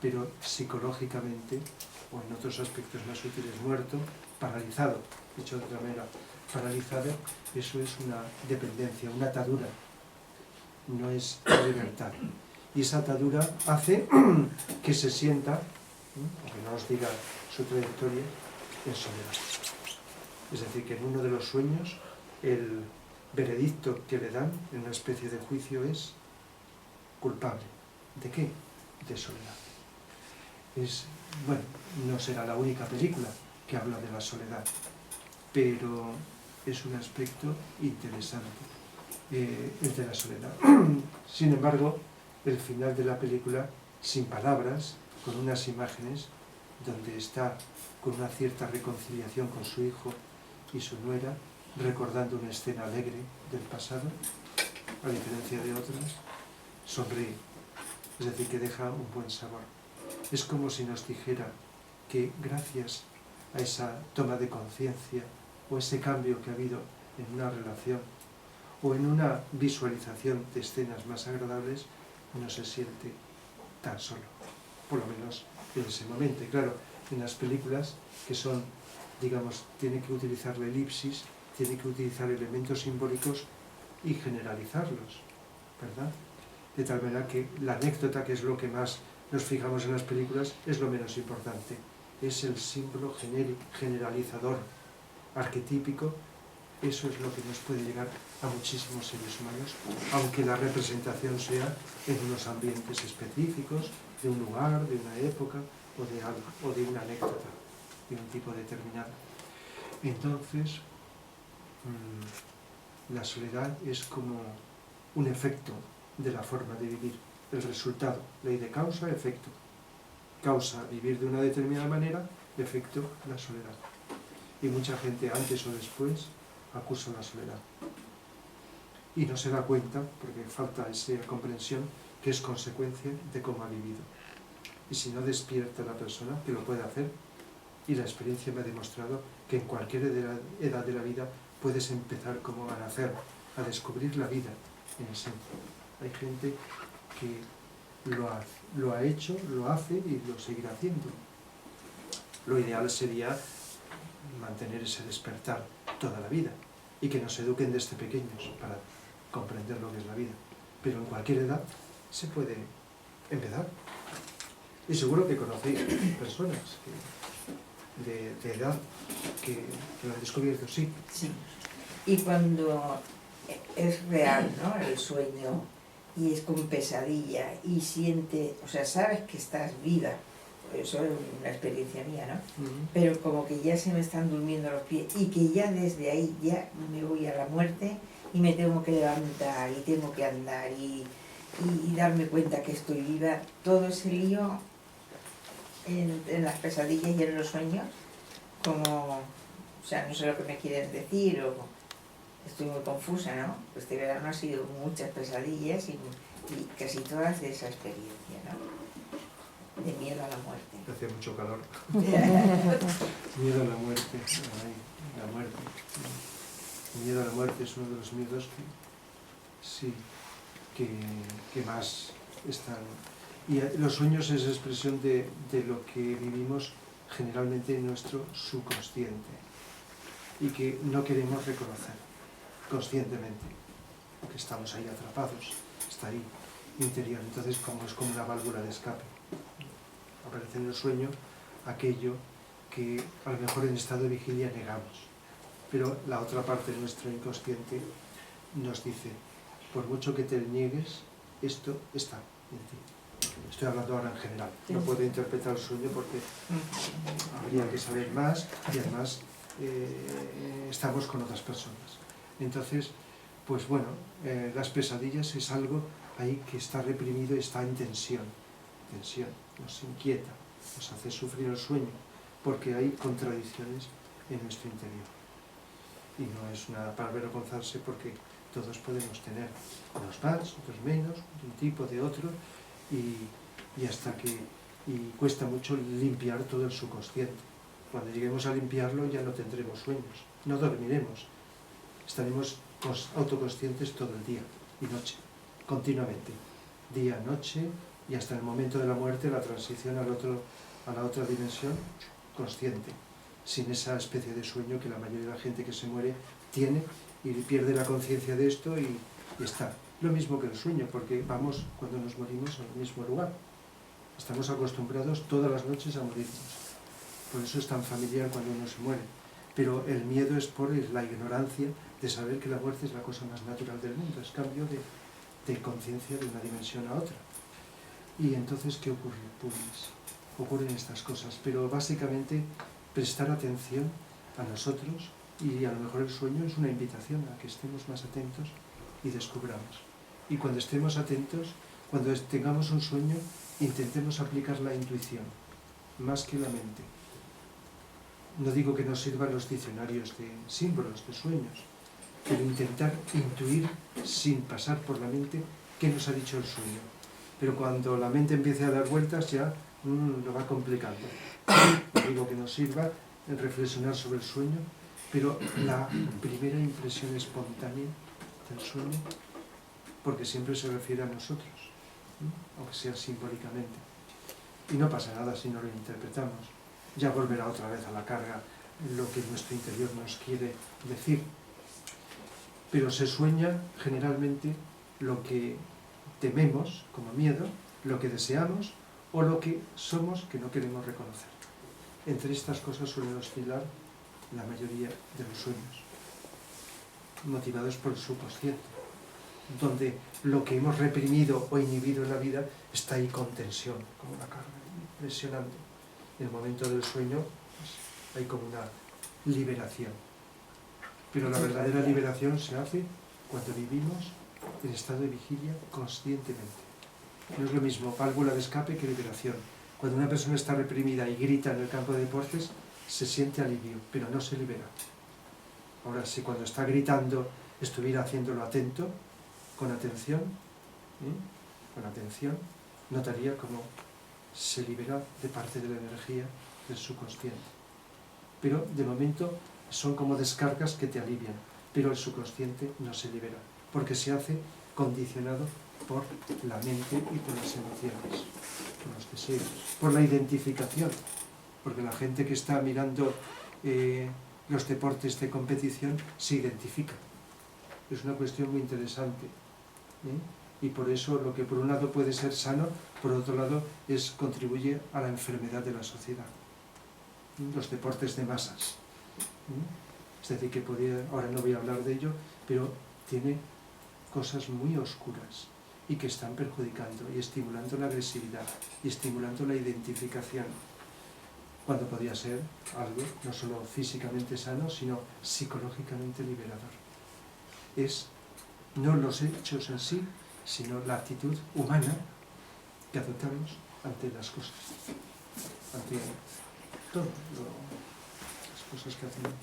pero psicológicamente, o en otros aspectos más útiles, muerto, paralizado, dicho de otra manera, paralizado, eso es una dependencia, una atadura. no es libertad. Y esa atadura hace que se sienta, aunque no os diga su trayectoria, en soledad. Es decir, que en uno de los sueños el veredicto que le dan en una especie de juicio es culpable. ¿De qué? De soledad. Bueno, no será la única película que habla de la soledad, pero es un aspecto interesante, el de la soledad. Sin embargo, el final de la película, sin palabras, con unas imágenes, donde está con una cierta reconciliación con su hijo y su nuera, recordando una escena alegre del pasado, a diferencia de otras, sonríe. Es decir, que deja un buen sabor. Es como si nos dijera que gracias a esa toma de conciencia o ese cambio que ha habido en una relación o en una visualización de escenas más agradables, no se siente tan solo, por lo menos en ese momento. Y claro, en las películas que son, digamos, tiene que utilizar la elipsis, tiene que utilizar elementos simbólicos y generalizarlos, ¿verdad? De tal manera que la anécdota, que es lo que más nos fijamos en las películas, es lo menos importante. Es el símbolo generalizador, arquetípico. Eso es lo que nos puede llegar a muchísimos seres humanos, aunque la representación sea en unos ambientes específicos, de un lugar, de una época, o de algo, o de una anécdota, de un tipo determinado. Entonces, la soledad es como un efecto de la forma de vivir, el resultado, ley de causa, efecto. Causa, vivir de una determinada manera, efecto, la soledad. Y mucha gente, antes o después, acusa la soledad. Y no se da cuenta, porque falta esa comprensión, que es consecuencia de cómo ha vivido. Y si no despierta la persona, que lo puede hacer, y la experiencia me ha demostrado que en cualquier edad de la vida puedes empezar como a nacer, a descubrir la vida en esencia. Hay gente que lo ha hecho, lo hace y lo seguirá haciendo. Lo ideal sería mantener ese despertar toda la vida y que nos eduquen desde pequeños para comprender lo que es la vida. Pero en cualquier edad se puede empezar. Y seguro que conocéis personas de edad que lo han descubierto, sí. Sí. Y cuando es real, ¿no?, el sueño, y es con pesadilla, y siente, o sea, sabes que estás viva, eso es una experiencia mía, ¿no? Pero como que ya se me están durmiendo los pies, y que ya desde ahí ya me voy a la muerte, y me tengo que levantar, y tengo que andar, y darme cuenta que estoy viva, todo ese lío en las pesadillas y en los sueños, como, o sea, no sé lo que me quieren decir, o estoy muy confusa, ¿no? Este verano ha sido muchas pesadillas y casi todas de esa experiencia, ¿no? De miedo a la muerte. Hace mucho calor. Miedo a la muerte. Ay, la muerte. El miedo a la muerte es uno de los miedos que más están. Y los sueños es expresión de lo que vivimos generalmente en nuestro subconsciente y que no queremos reconocer conscientemente, porque estamos ahí atrapados, está ahí, interior. Entonces, como es como una válvula de escape. Aparece en el sueño aquello que a lo mejor en estado de vigilia negamos, pero la otra parte de nuestro inconsciente nos dice, por mucho que te niegues, esto está en ti. Estoy hablando ahora en general, no puedo interpretar el sueño porque habría que saber más y además estamos con otras personas. Entonces, pues bueno, las pesadillas es algo ahí que está reprimido y está en tensión, nos inquieta, nos hace sufrir el sueño, porque hay contradicciones en nuestro interior. Y no es nada para avergonzarse porque todos podemos tener unos más, otros menos, de un tipo, de otro, y hasta que cuesta mucho limpiar todo el subconsciente. Cuando lleguemos a limpiarlo ya no tendremos sueños, no dormiremos, estaremos autoconscientes todo el día y noche, continuamente, día, noche, y hasta el momento de la muerte, la transición a la otra dimensión, consciente, sin esa especie de sueño que la mayoría de la gente que se muere tiene y pierde la conciencia de esto y está Lo mismo que el sueño, porque vamos, cuando nos morimos, al mismo lugar. Estamos acostumbrados todas las noches a morirnos. Por eso es tan familiar cuando uno se muere. Pero el miedo es por la ignorancia de saber que la muerte es la cosa más natural del mundo, es cambio de conciencia de una dimensión a otra. Y entonces, ¿qué ocurre? Pues ocurren estas cosas, pero básicamente prestar atención a nosotros, y a lo mejor el sueño es una invitación a que estemos más atentos y descubramos. Y cuando estemos atentos, cuando tengamos un sueño, intentemos aplicar la intuición, más que la mente. No digo que nos sirvan los diccionarios de símbolos, de sueños, pero intentar intuir sin pasar por la mente qué nos ha dicho el sueño. Pero cuando la mente empiece a dar vueltas ya lo va complicando. No digo que nos sirva el reflexionar sobre el sueño, pero la primera impresión espontánea del sueño, porque siempre se refiere a nosotros, aunque sea simbólicamente. Y no pasa nada si no lo interpretamos. Ya volverá otra vez a la carga lo que nuestro interior nos quiere decir. Pero se sueña generalmente lo que tememos como miedo, lo que deseamos o lo que somos que no queremos reconocer. Entre estas cosas suelen oscilar la mayoría de los sueños, motivados por el subconsciente, donde lo que hemos reprimido o inhibido en la vida está ahí con tensión, como una carga, presionando. En el momento del sueño pues, hay como una liberación. Pero la verdadera liberación se hace cuando vivimos en estado de vigilia conscientemente. No es lo mismo válvula de escape que liberación. Cuando una persona está reprimida y grita en el campo de deportes, se siente alivio, pero no se libera. Ahora, si cuando está gritando estuviera haciéndolo atento, con atención, notaría cómo se libera de parte de la energía del subconsciente. Pero de momento son como descargas que te alivian, pero el subconsciente no se libera, porque se hace condicionado por la mente y por las emociones, por los deseos, por la identificación, porque la gente que está mirando los deportes de competición se identifica. Es una cuestión muy interesante, y por eso lo que por un lado puede ser sano, por otro lado contribuye a la enfermedad de la sociedad. Los deportes de masas. Es decir, que ahora no voy a hablar de ello, pero tiene cosas muy oscuras y que están perjudicando y estimulando la agresividad y estimulando la identificación, cuando podría ser algo no solo físicamente sano, sino psicológicamente liberador. Es no los hechos en sí, sino la actitud humana que adoptamos ante las cosas, ante todo las cosas que hacemos.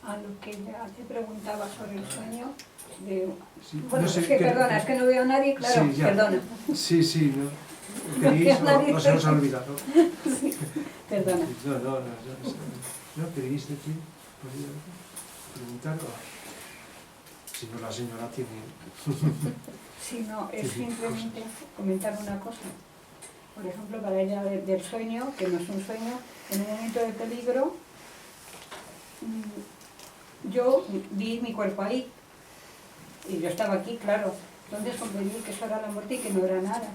A lo que ya te preguntaba sobre el sueño, Sí, bueno, no sé, es que perdona, es que no veo a nadie, claro, sí, ya. perdona. Sí, no. ¿Queréis o se nos ha olvidado? Sí, perdona. No, ¿queréis decir? ¿Podría preguntar? Si no, la señora tiene... Sí, no, es simplemente comentar una cosa. Por ejemplo, para ella del sueño, que no es un sueño, en un momento de peligro, yo vi mi cuerpo ahí, y yo estaba aquí, claro. Entonces comprendí que eso era la muerte y que no era nada.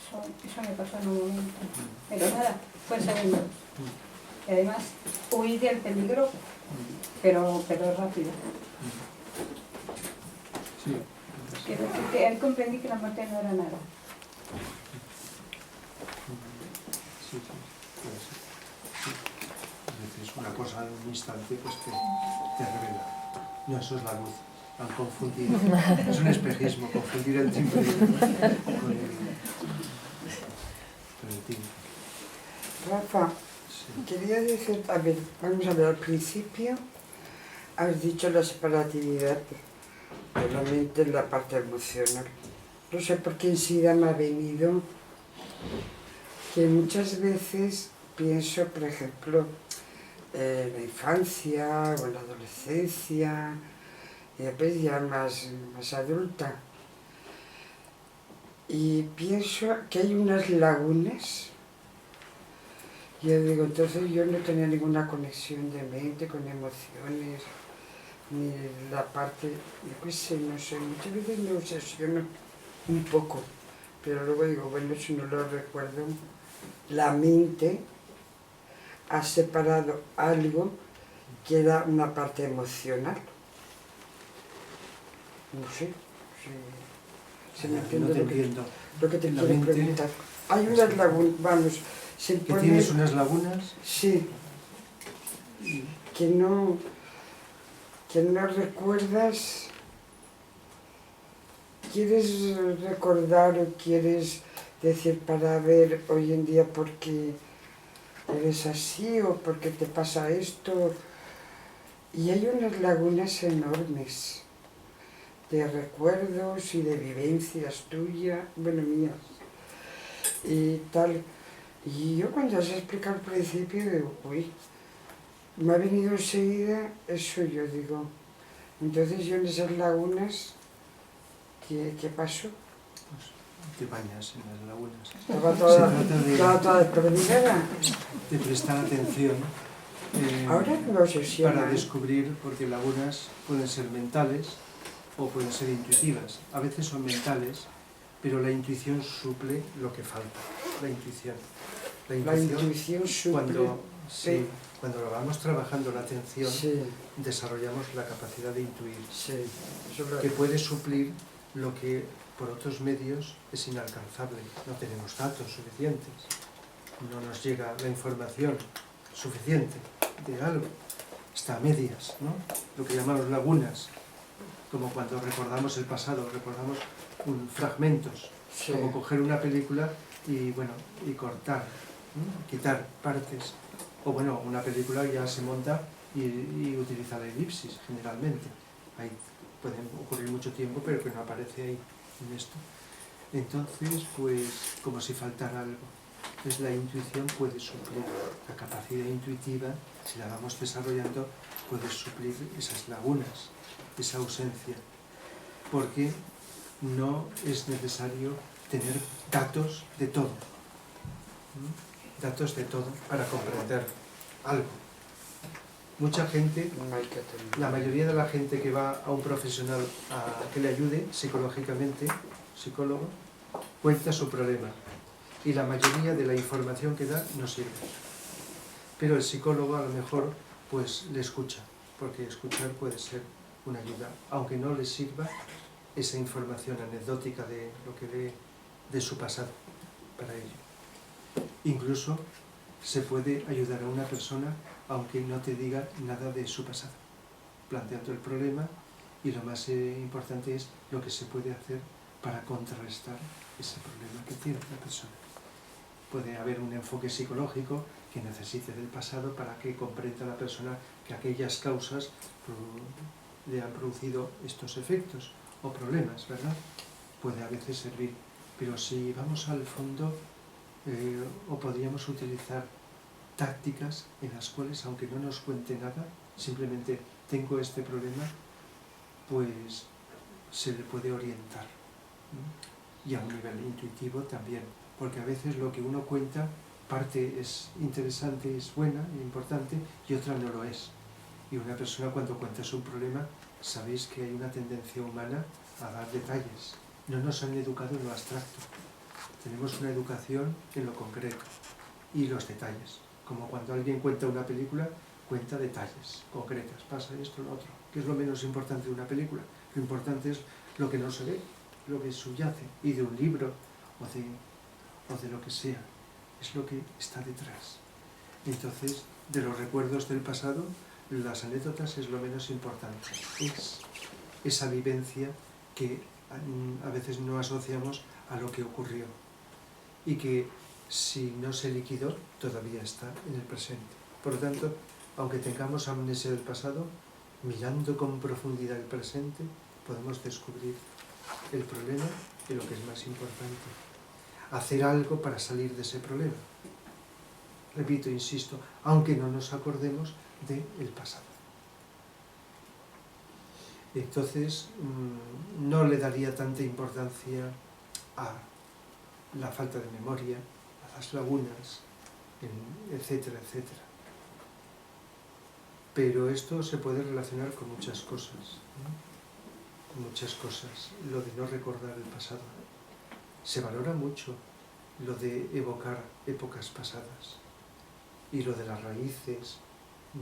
Eso me pasó en un momento. Pero nada, fue segundos. Y además huí del peligro, pero rápido. Sí. Quiero decir que ahí comprendí que la muerte no era nada. Sí, puede ser. Sí. A veces una cosa en un instante pues te revela. No, eso es la luz. Han confundido. Es un espejismo, confundir el tiempo con el tiempo. Rafa, Sí. quería decir, a ver, vamos a ver, al principio has dicho la separatividad de la mente en la parte emocional. No sé por qué enseguida me ha venido que muchas veces pienso, por ejemplo, en la infancia o en la adolescencia, y después ya más adulta. Y pienso que hay unas lagunas. Yo digo, entonces yo no tenía ninguna conexión de mente con emociones, ni la parte, yo qué sé, no sé, muchas veces me obsesiono un poco, pero luego digo, bueno, si no lo recuerdo, la mente ha separado algo que era una parte emocional. No sé, se me No entiende te entiendo. lo que te La quiero mente- preguntar. Hay unas lagunas, vamos, se ¿Que pone... tienes unas lagunas? Sí, que no recuerdas, quieres recordar o quieres decir para ver hoy en día por qué eres así o por qué te pasa esto. Y hay unas lagunas enormes de recuerdos y de vivencias tuyas, bueno, mías, y tal. Y yo cuando has explicado al principio digo, uy, me ha venido enseguida eso, yo digo. Entonces yo en esas lagunas, ¿qué pasó? Pues te bañas en las lagunas. Estaba Se trata toda desprendida. de prestar atención Ahora me obsesiona. para descubrir, porque lagunas pueden ser mentales o pueden ser intuitivas. A veces son mentales, pero la intuición suple lo que falta. La intuición. La intuición suple. Cuando lo vamos trabajando la atención, Sí, desarrollamos la capacidad de intuir, sí. Eso lo- que puede suplir lo que por otros medios es inalcanzable. No tenemos datos suficientes, no nos llega la información suficiente de algo, está a medias, ¿no? Lo que llamamos lagunas, como cuando recordamos el pasado, recordamos fragmentos, Sí. como coger una película y, bueno, y cortar, ¿no? Quitar partes. O bueno, una película ya se monta y utiliza la elipsis generalmente. Ahí puede ocurrir mucho tiempo, pero que no aparece ahí en esto. Entonces, pues, como si faltara algo. Entonces la intuición puede suplir, la capacidad intuitiva, si la vamos desarrollando, puede suplir esas lagunas, esa ausencia. Porque no es necesario tener datos de todo. ¿Mm? Datos de todo para comprender algo. Mucha gente, No hay que tener. la mayoría de la gente que va a un profesional a que le ayude psicológicamente, psicólogo, cuenta su problema y la mayoría de la información que da no sirve. Pero el psicólogo a lo mejor pues le escucha, porque escuchar puede ser una ayuda, aunque no le sirva esa información anecdótica de lo que ve de su pasado para ello. Incluso se puede ayudar a una persona aunque no te diga nada de su pasado, planteando el problema, y lo más importante es lo que se puede hacer para contrarrestar ese problema que tiene la persona. Puede haber un enfoque psicológico que necesite del pasado para que comprenda la persona que aquellas causas le han producido estos efectos o problemas, ¿verdad? Puede a veces servir, pero si vamos al fondo, o podríamos utilizar tácticas en las cuales, aunque no nos cuente nada, simplemente tengo este problema, pues se le puede orientar, ¿no? Y a un nivel intuitivo también, porque a veces lo que uno cuenta, parte es interesante, es buena, es importante, y otra no lo es. Y una persona cuando cuenta su problema, sabéis que hay una tendencia humana a dar detalles. No nos han educado en lo abstracto, tenemos una educación en lo concreto y los detalles. Como cuando alguien cuenta una película, cuenta detalles concretos, pasa esto, lo otro. ¿Qué es lo menos importante de una película? Lo importante es lo que no se ve, lo que subyace, y de un libro o de lo que sea, es lo que está detrás. Entonces, de los recuerdos del pasado, las anécdotas es lo menos importante, es esa vivencia que a veces no asociamos a lo que ocurrió y que si no se liquidó todavía está en el presente. Por lo tanto, aunque tengamos amnesia del pasado, mirando con profundidad el presente podemos descubrir el problema y lo que es más importante, hacer algo para salir de ese problema. Repito, insisto, aunque no nos acordemos del pasado. Entonces, no le daría tanta importancia a la falta de memoria, a las lagunas, etcétera, etcétera. Pero esto se puede relacionar con muchas cosas, ¿no? Muchas cosas. Lo de no recordar el pasado. Se valora mucho lo de evocar épocas pasadas y lo de las raíces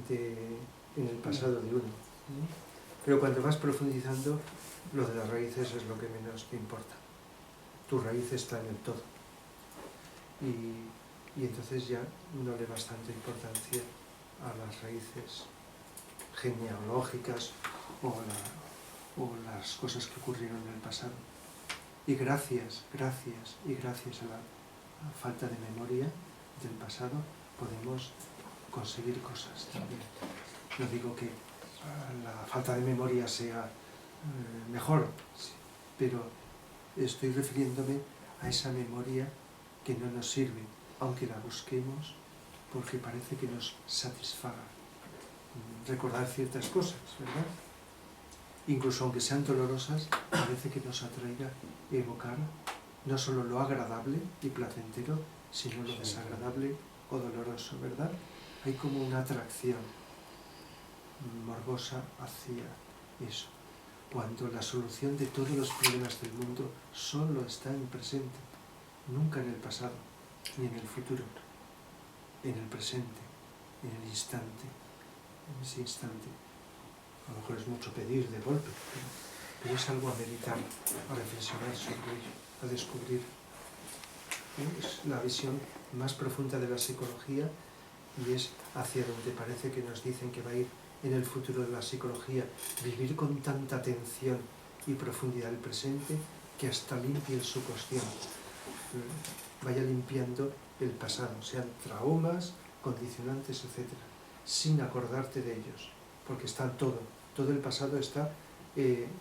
en el pasado de uno, ¿no? Pero cuando vas profundizando, lo de las raíces es lo que menos te importa. Tu raíz está en el todo. Y entonces ya no le das tanta importancia a las raíces genealógicas o las cosas que ocurrieron en el pasado. Y gracias a la falta de memoria del pasado podemos conseguir cosas también. No digo que la falta de memoria sea mejor, pero estoy refiriéndome a esa memoria que no nos sirve, aunque la busquemos, porque parece que nos satisfaga recordar ciertas cosas, ¿verdad? Incluso aunque sean dolorosas, parece que nos atraiga evocar no solo lo agradable y placentero, sino lo desagradable o doloroso, ¿verdad? Hay como una atracción morbosa hacia eso, cuando la solución de todos los problemas del mundo solo está en el presente, nunca en el pasado, ni en el futuro, en el presente, en el instante, en ese instante. A lo mejor es mucho pedir de golpe, pero es algo a meditar, a reflexionar sobre ello, a descubrir. Es la visión más profunda de la psicología y es hacia donde parece que nos dicen que va a ir en el futuro de la psicología, vivir con tanta atención y profundidad el presente que hasta limpie el subconsciente, vaya limpiando el pasado, sean traumas, condicionantes, etc., sin acordarte de ellos, porque está todo el pasado está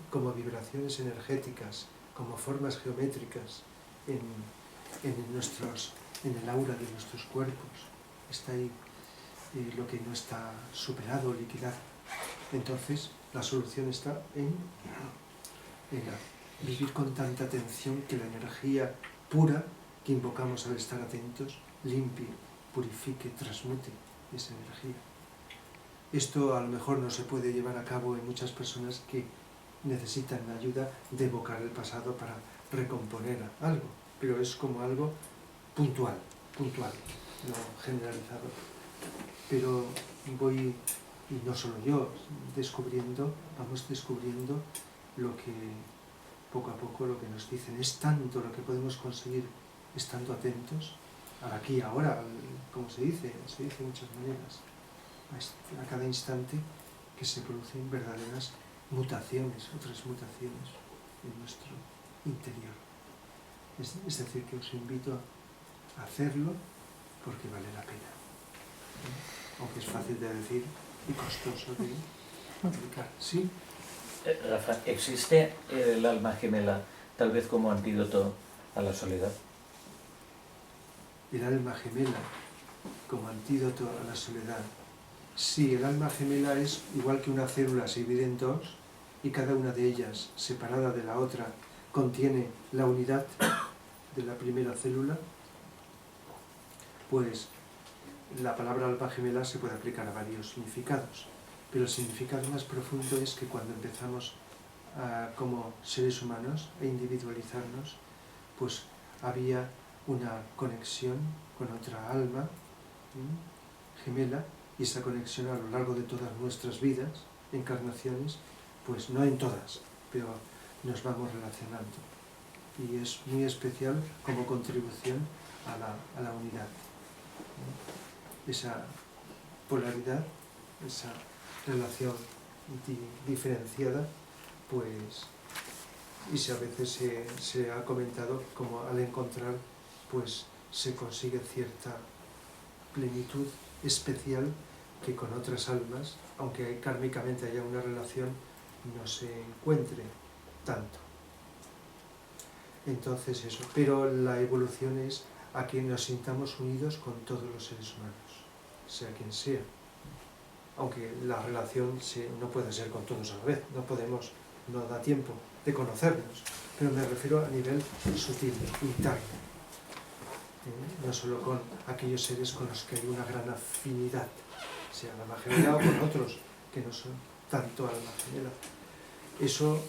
como vibraciones energéticas, como formas geométricas en el aura de nuestros cuerpos, está ahí lo que no está superado o liquidado. Entonces la solución está en vivir con tanta atención que la energía pura que invocamos al estar atentos limpie, purifique, transmute esa energía. Esto a lo mejor no se puede llevar a cabo en muchas personas que necesitan la ayuda de evocar el pasado para recomponer algo, pero es como algo puntual, no generalizado. Pero voy, y no solo yo, vamos descubriendo lo que poco a poco lo que nos dicen. Es tanto lo que podemos conseguir estando atentos al aquí y ahora, como se dice de muchas maneras, a cada instante, que se producen verdaderas mutaciones, otras mutaciones en nuestro interior. Es decir, que os invito a hacerlo porque vale la pena. Aunque es fácil de decir y costoso de aplicar. ¿Sí? Rafa, ¿existe el alma gemela tal vez como antídoto a la soledad? El alma gemela como antídoto a la soledad. Sí, el alma gemela es igual que una célula, se divide en dos y cada una de ellas, separada de la otra, contiene la unidad de la primera célula. Pues la palabra alma gemela se puede aplicar a varios significados, pero el significado más profundo es que cuando empezamos como seres humanos a individualizarnos, pues había una conexión con otra alma gemela, y esa conexión a lo largo de todas nuestras vidas, encarnaciones, pues no en todas, pero nos vamos relacionando. Y es muy especial como contribución a la unidad. Esa polaridad, esa relación diferenciada, pues, y a veces se ha comentado como al encontrar, pues se consigue cierta plenitud especial que con otras almas, aunque kármicamente haya una relación, no se encuentre tanto. Entonces eso, pero la evolución es a que nos sintamos unidos con todos los seres humanos, sea quien sea. Aunque la relación no puede ser con todos a la vez, no da tiempo de conocernos, pero me refiero a nivel sutil, interno. No solo con aquellos seres con los que hay una gran afinidad, sea alma gemela o con otros que no son tanto alma gemela. Eso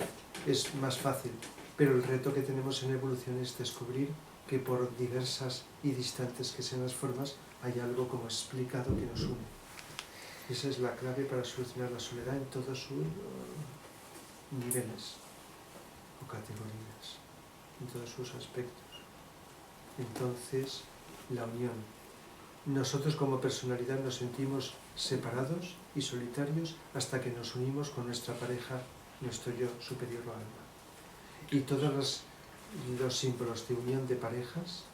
es más fácil, pero el reto que tenemos en evolución es descubrir que por diversas y distantes que sean las formas, hay algo como explicado que nos une. Esa es la clave para solucionar la soledad en todos sus niveles o categorías, en todos sus aspectos. Entonces, la unión. Nosotros como personalidad nos sentimos separados y solitarios hasta que nos unimos con nuestra pareja, nuestro yo superior o alma. Y todos los símbolos de unión de parejas,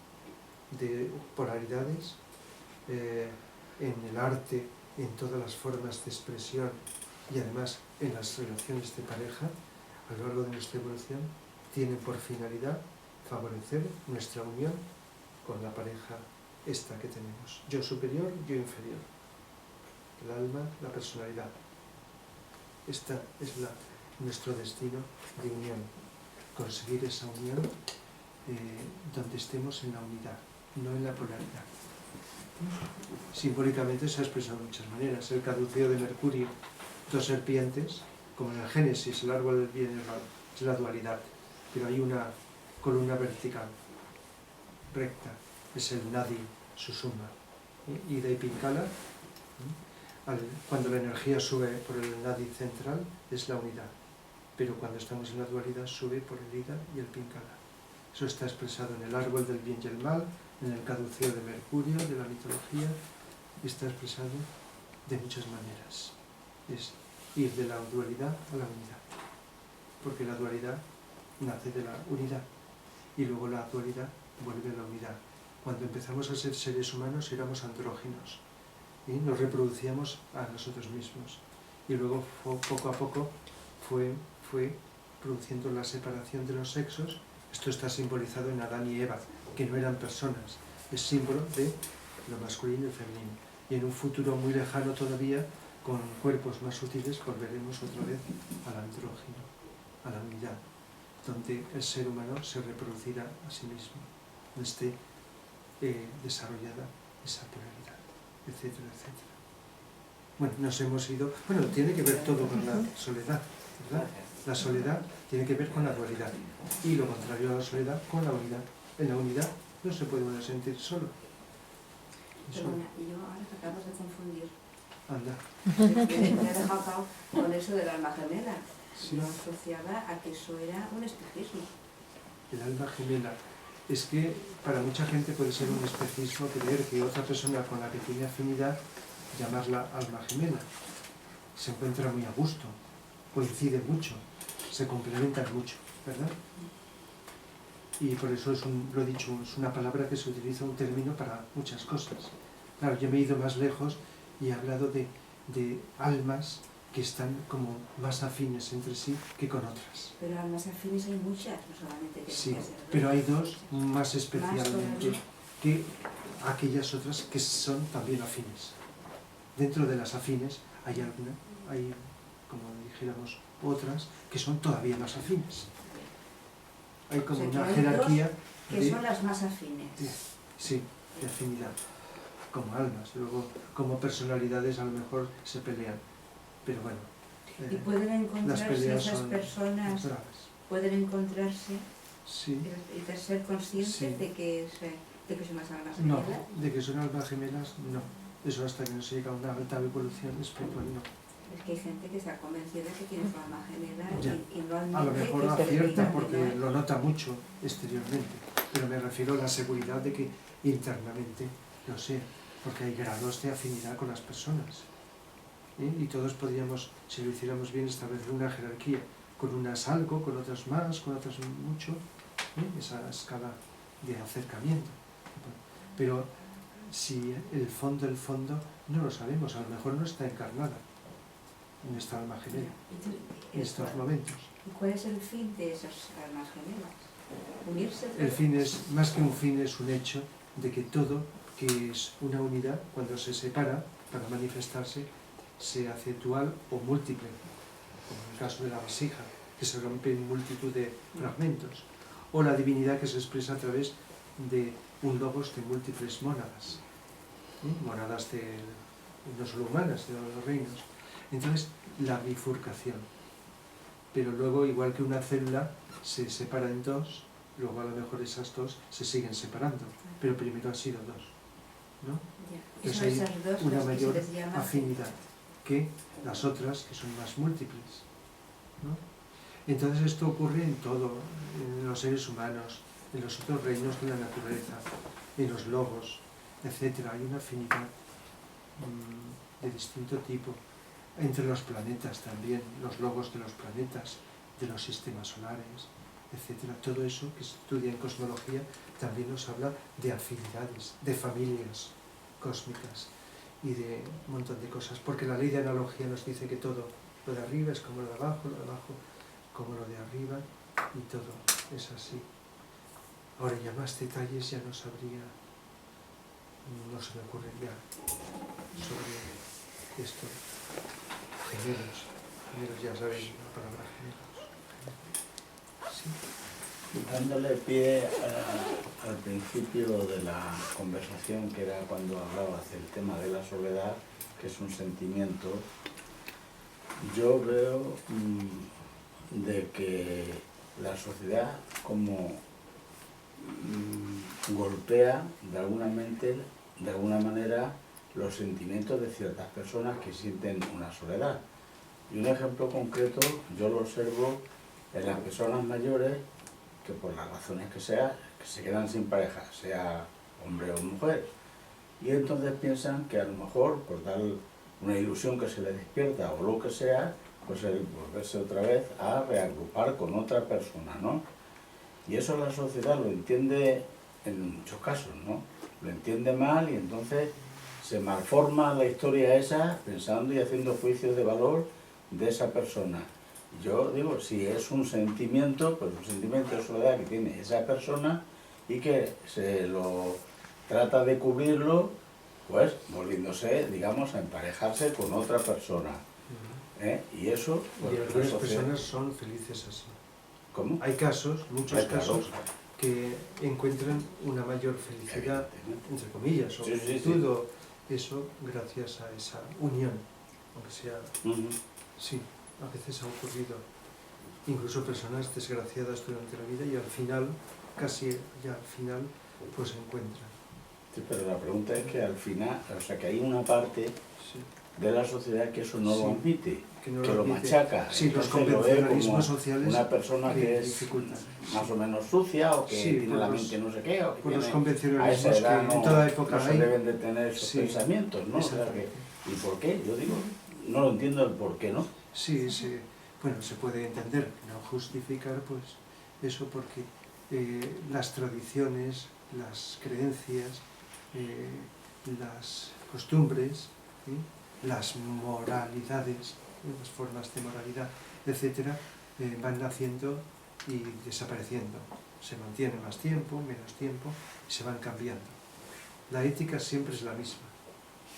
de polaridades, en el arte, en todas las formas de expresión y además en las relaciones de pareja, a lo largo de nuestra evolución, tienen por finalidad favorecer nuestra unión con la pareja esta que tenemos. Yo superior, yo inferior. El alma, la personalidad. Esta es nuestro destino de unión. Conseguir esa unión donde estemos en la unidad, no en la polaridad. Simbólicamente se ha expresado de muchas maneras. El caduceo de Mercurio, dos serpientes, como en el Génesis, el árbol del bien y el mal, es la dualidad, pero hay una columna vertical, recta, es el Nadi Susuma. Ida y Pingala, cuando la energía sube por el Nadi central, es la unidad, pero cuando estamos en la dualidad sube por el Ida y el Pingala. Eso está expresado en el árbol del bien y el mal, en el caduceo de Mercurio, de la mitología, está expresado de muchas maneras. Es ir de la dualidad a la unidad, porque la dualidad nace de la unidad y luego la dualidad vuelve a la unidad. Cuando empezamos a ser seres humanos éramos andróginos y nos reproducíamos a nosotros mismos y luego poco a poco fue produciendo la separación de los sexos. Esto está simbolizado en Adán y Eva, que no eran personas, es símbolo de lo masculino y femenino. Y en un futuro muy lejano todavía, con cuerpos más sutiles, volveremos otra vez al andrógino, a la unidad, donde el ser humano se reproducirá a sí mismo, donde esté desarrollada esa polaridad, etcétera, etcétera. Bueno, nos hemos ido... Bueno, tiene que ver todo con la soledad, ¿verdad? La soledad tiene que ver con la dualidad y lo contrario a la soledad con la unidad. En la unidad no se puede uno sentir solo. Perdona, y yo ahora te acabas de confundir. Anda. Me he dejado con eso del alma gemela. Sí. Yo asociaba a que eso era un espejismo. El alma gemela. Es que para mucha gente puede ser un espejismo creer que otra persona con la que tiene afinidad, llamarla alma gemela. Se encuentra muy a gusto, coincide mucho, se complementan mucho, ¿verdad? Y por eso lo he dicho, es una palabra que se utiliza, un término para muchas cosas. Claro, yo me he ido más lejos y he hablado de almas que están como más afines entre sí que con otras. Pero almas afines hay muchas, no solamente que Sí, ser, ¿no? pero hay dos más especialmente que aquellas otras que son también afines. Dentro de las afines hay como dijéramos, otras que son todavía más afines. Hay como O sea, una que hay jerarquía que son las más afines. Sí, de afinidad, como almas. Luego, como personalidades a lo mejor se pelean, pero bueno. Y pueden las encontrarse peleas esas son personas, naturales. pueden encontrarse Sí. y ser conscientes Sí. de que son las almas No, gemelas. de que son almas gemelas, no. Eso hasta que no se llega a una alta evolución espiritual, no. Es que hay gente que se ha convencido de que tiene su alma gemela Ya. y no A lo mejor que se acierta repita, porque ¿no? lo nota mucho exteriormente, pero me refiero a la seguridad de que internamente lo sea, porque hay grados de afinidad con las personas. Y todos podríamos, si lo hiciéramos bien, establecer una jerarquía, con unas algo, con otras más, con otras mucho, esa escala de acercamiento. Pero si el fondo no lo sabemos, a lo mejor no está encarnada en esta alma gemela, en estos momentos. ¿Y cuál es el fin de esas almas gemelas? ¿Unirse? El fin es, más que un fin, es un hecho de que todo, que es una unidad, cuando se separa para manifestarse, se hace dual o múltiple, como en el caso de la vasija, que se rompe en multitud de fragmentos, o la divinidad que se expresa a través de un logos de múltiples mónadas, mónadas del no solo humanas, sino los reinos. Entonces, la bifurcación. Pero luego, igual que una célula se separa en dos, luego a lo mejor esas dos se siguen separando, pero primero han sido dos, ¿no? Y Entonces son hay esas dos una las que se mayor les llama afinidad que las otras, que son más múltiples, ¿no? Entonces esto ocurre en todo, en los seres humanos, en los otros reinos de la naturaleza, en los logos, etc. Hay una afinidad de distinto tipo. Entre los planetas también, los logos de los planetas, de los sistemas solares, etc. Todo eso que se estudia en cosmología también nos habla de afinidades, de familias cósmicas y de un montón de cosas. Porque la ley de analogía nos dice que todo lo de arriba es como lo de abajo como lo de arriba, y todo es así. Ahora ya más detalles ya no sabría, no se me ocurre ya sobre esto. Gemelos, ya sabéis la palabra gemelos. Sí. Dándole pie al principio de la conversación, que era cuando hablabas del tema de la soledad, que es un sentimiento, yo veo de que la sociedad como golpea de alguna manera los sentimientos de ciertas personas que sienten una soledad. Y un ejemplo concreto yo lo observo en las personas mayores que por las razones que sea, que se quedan sin pareja, sea hombre o mujer. Y entonces piensan que a lo mejor, por dar una ilusión que se les despierta o lo que sea, pues el volverse otra vez a reagrupar con otra persona, ¿no? Y eso la sociedad lo entiende en muchos casos, ¿no? Lo entiende mal y entonces se malforma la historia esa pensando y haciendo juicios de valor de esa persona. Yo digo, si es un sentimiento, pues un sentimiento de soledad que tiene esa persona y que se lo trata de cubrirlo, pues volviéndose, digamos, a emparejarse con otra persona. Y eso, pues, Y algunas personas son felices así. ¿Cómo? Hay casos, muchos Claro. casos, que encuentran una mayor felicidad, entre comillas, o Sí, sí, sí. plenitud, o eso gracias a esa unión, aunque sea, sí, a veces ha ocurrido. Incluso personas desgraciadas durante la vida y al final, casi ya al final, pues se encuentran. Sí, pero la pregunta es que al final, o sea, que hay una parte Sí, de la sociedad que eso no Sí. lo admite, no que lo admite. machaca. Sí, los Entonces lo ve convencionalismos como sociales una persona que es dificultan. más o menos sucia o que Sí, tiene por la los- mente no sé qué, o que Por los tiene, a convencionalismos esa edad que en toda época no se hay. deben de tener esos Sí, pensamientos, ¿no? O sea que, exactamente. ¿y por qué? Yo digo, no lo entiendo el por qué, ¿no? Sí, bueno, se puede entender, no justificar, pues eso porque las tradiciones, las creencias, las costumbres, ¿sí? Las moralidades, las formas de moralidad, etcétera, van naciendo y desapareciendo. Se mantienen más tiempo, menos tiempo, y se van cambiando. La ética siempre es la misma,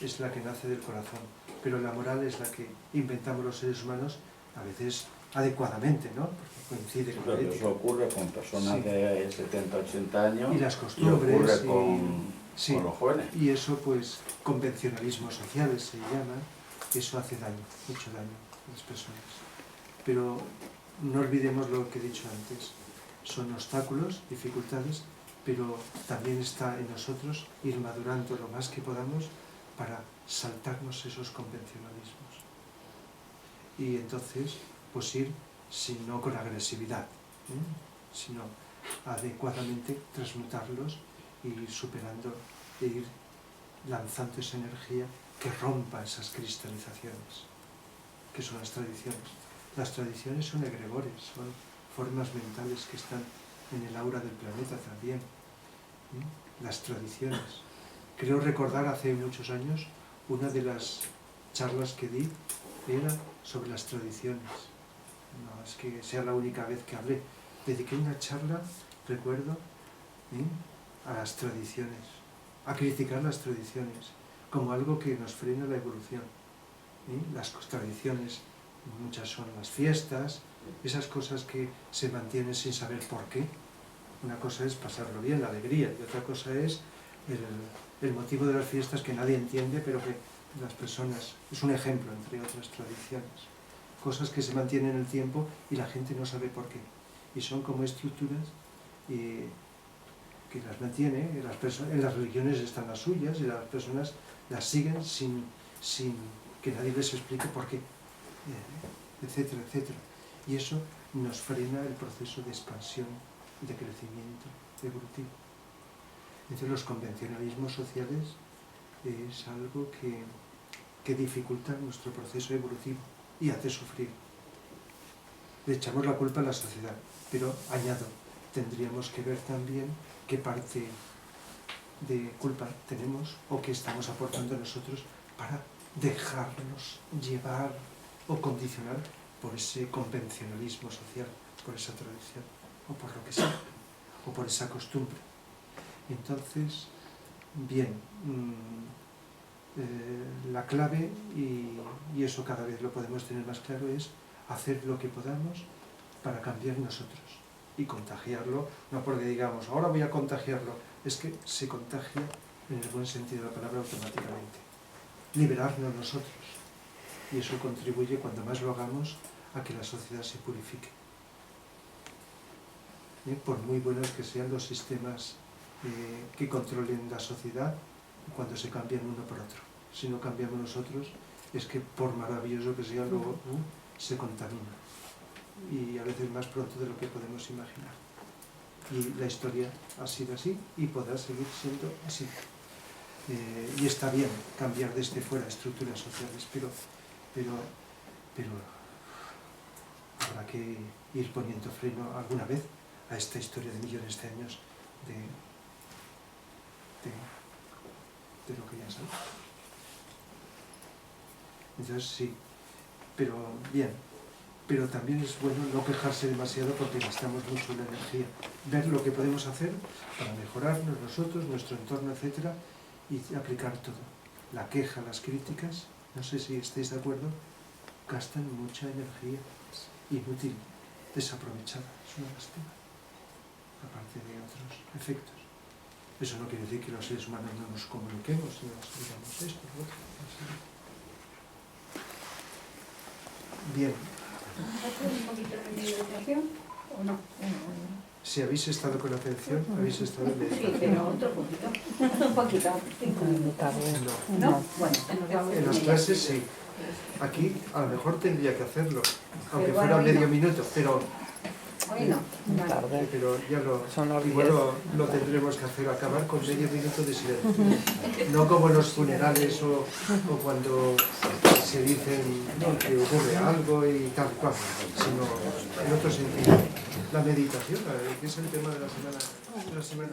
es la que nace del corazón, pero la moral es la que inventamos los seres humanos, a veces adecuadamente, ¿no? Porque coincide con la Pero ética. eso ocurre con personas Sí. de 70, 80 años Y las y costumbres, ocurre sí. con los jóvenes. Y eso, pues, convencionalismos sociales se llama, eso hace daño, mucho daño a las personas. Pero no olvidemos lo que he dicho antes, son obstáculos, dificultades, pero también está en nosotros ir madurando lo más que podamos para saltarnos esos convencionalismos. Y entonces, pues ir, si no con agresividad, sino adecuadamente transmutarlos y ir superando e ir lanzando esa energía que rompa esas cristalizaciones, que son las tradiciones. Las tradiciones son egregores, son formas mentales que están en el aura del planeta también. Las tradiciones. Creo recordar hace muchos años una de las charlas que di era sobre las tradiciones. No es que sea la única vez que hablé. Dediqué una charla, recuerdo, a las tradiciones, a criticar las tradiciones como algo que nos frena la evolución. Las tradiciones, muchas son las fiestas, esas cosas que se mantienen sin saber por qué. Una cosa es pasarlo bien, la alegría, y otra cosa es el motivo de las fiestas que nadie entiende, pero que las personas, es un ejemplo entre otras tradiciones, cosas que se mantienen en el tiempo y la gente no sabe por qué, y son como estructuras que las mantiene, en las religiones están las suyas y las personas las siguen sin que nadie les explique por qué, etcétera, etcétera. Y eso nos frena el proceso de expansión, de crecimiento evolutivo. Entonces los convencionalismos sociales es algo que dificulta nuestro proceso evolutivo y hace sufrir. Le echamos la culpa a la sociedad, pero añado, tendríamos que ver también qué parte de culpa tenemos o qué estamos aportando nosotros para dejarnos llevar o condicionar por ese convencionalismo social, por esa tradición, o por lo que sea, o por esa costumbre. Entonces, bien, la clave, y eso cada vez lo podemos tener más claro, es hacer lo que podamos para cambiar nosotros y contagiarlo, no porque digamos, ahora voy a contagiarlo, es que se contagia en el buen sentido de la palabra automáticamente. Liberarnos nosotros. Y eso contribuye, cuando más lo hagamos, a que la sociedad se purifique. Por muy buenos que sean los sistemas que controlen la sociedad, cuando se cambian uno por otro. Si no cambiamos nosotros, es que por maravilloso que sea, luego se contamina. Y a veces más pronto de lo que podemos imaginar. Y la historia ha sido así y podrá seguir siendo así. Y está bien cambiar desde fuera estructuras sociales, pero habrá que ir poniendo freno alguna vez a esta historia de millones de años de lo que ya sabemos. Entonces sí, pero bien, pero también es bueno no quejarse demasiado porque gastamos mucho la energía. Ver lo que podemos hacer para mejorarnos nosotros, nuestro entorno, etcétera, y aplicar todo. La queja, las críticas, no sé si estáis de acuerdo, gastan mucha energía, inútil, desaprovechada, es una lástima, aparte de otros efectos. Eso no quiere decir que los seres humanos no nos comuniquemos, no nos digamos esto, lo otro. Bien. ¿Hacer un poquito de meditación o no? Si habéis estado con atención, habéis estado en Sí, meditación. pero otro poquito. Un poquito, 5 minutos. No. ¿No? Bueno, nos vamos En las clases sí. Aquí a lo mejor tendría que hacerlo, aunque Pero fuera bueno, hoy medio no. minuto, pero Hoy no. Vale. ya Son las igual 10. lo tendremos que hacer, acabar con medio minuto de silencio. No como en los funerales o cuando se dicen que ocurre algo y tal cual, sino en otro sentido. La meditación, que es el tema de la semana próxima.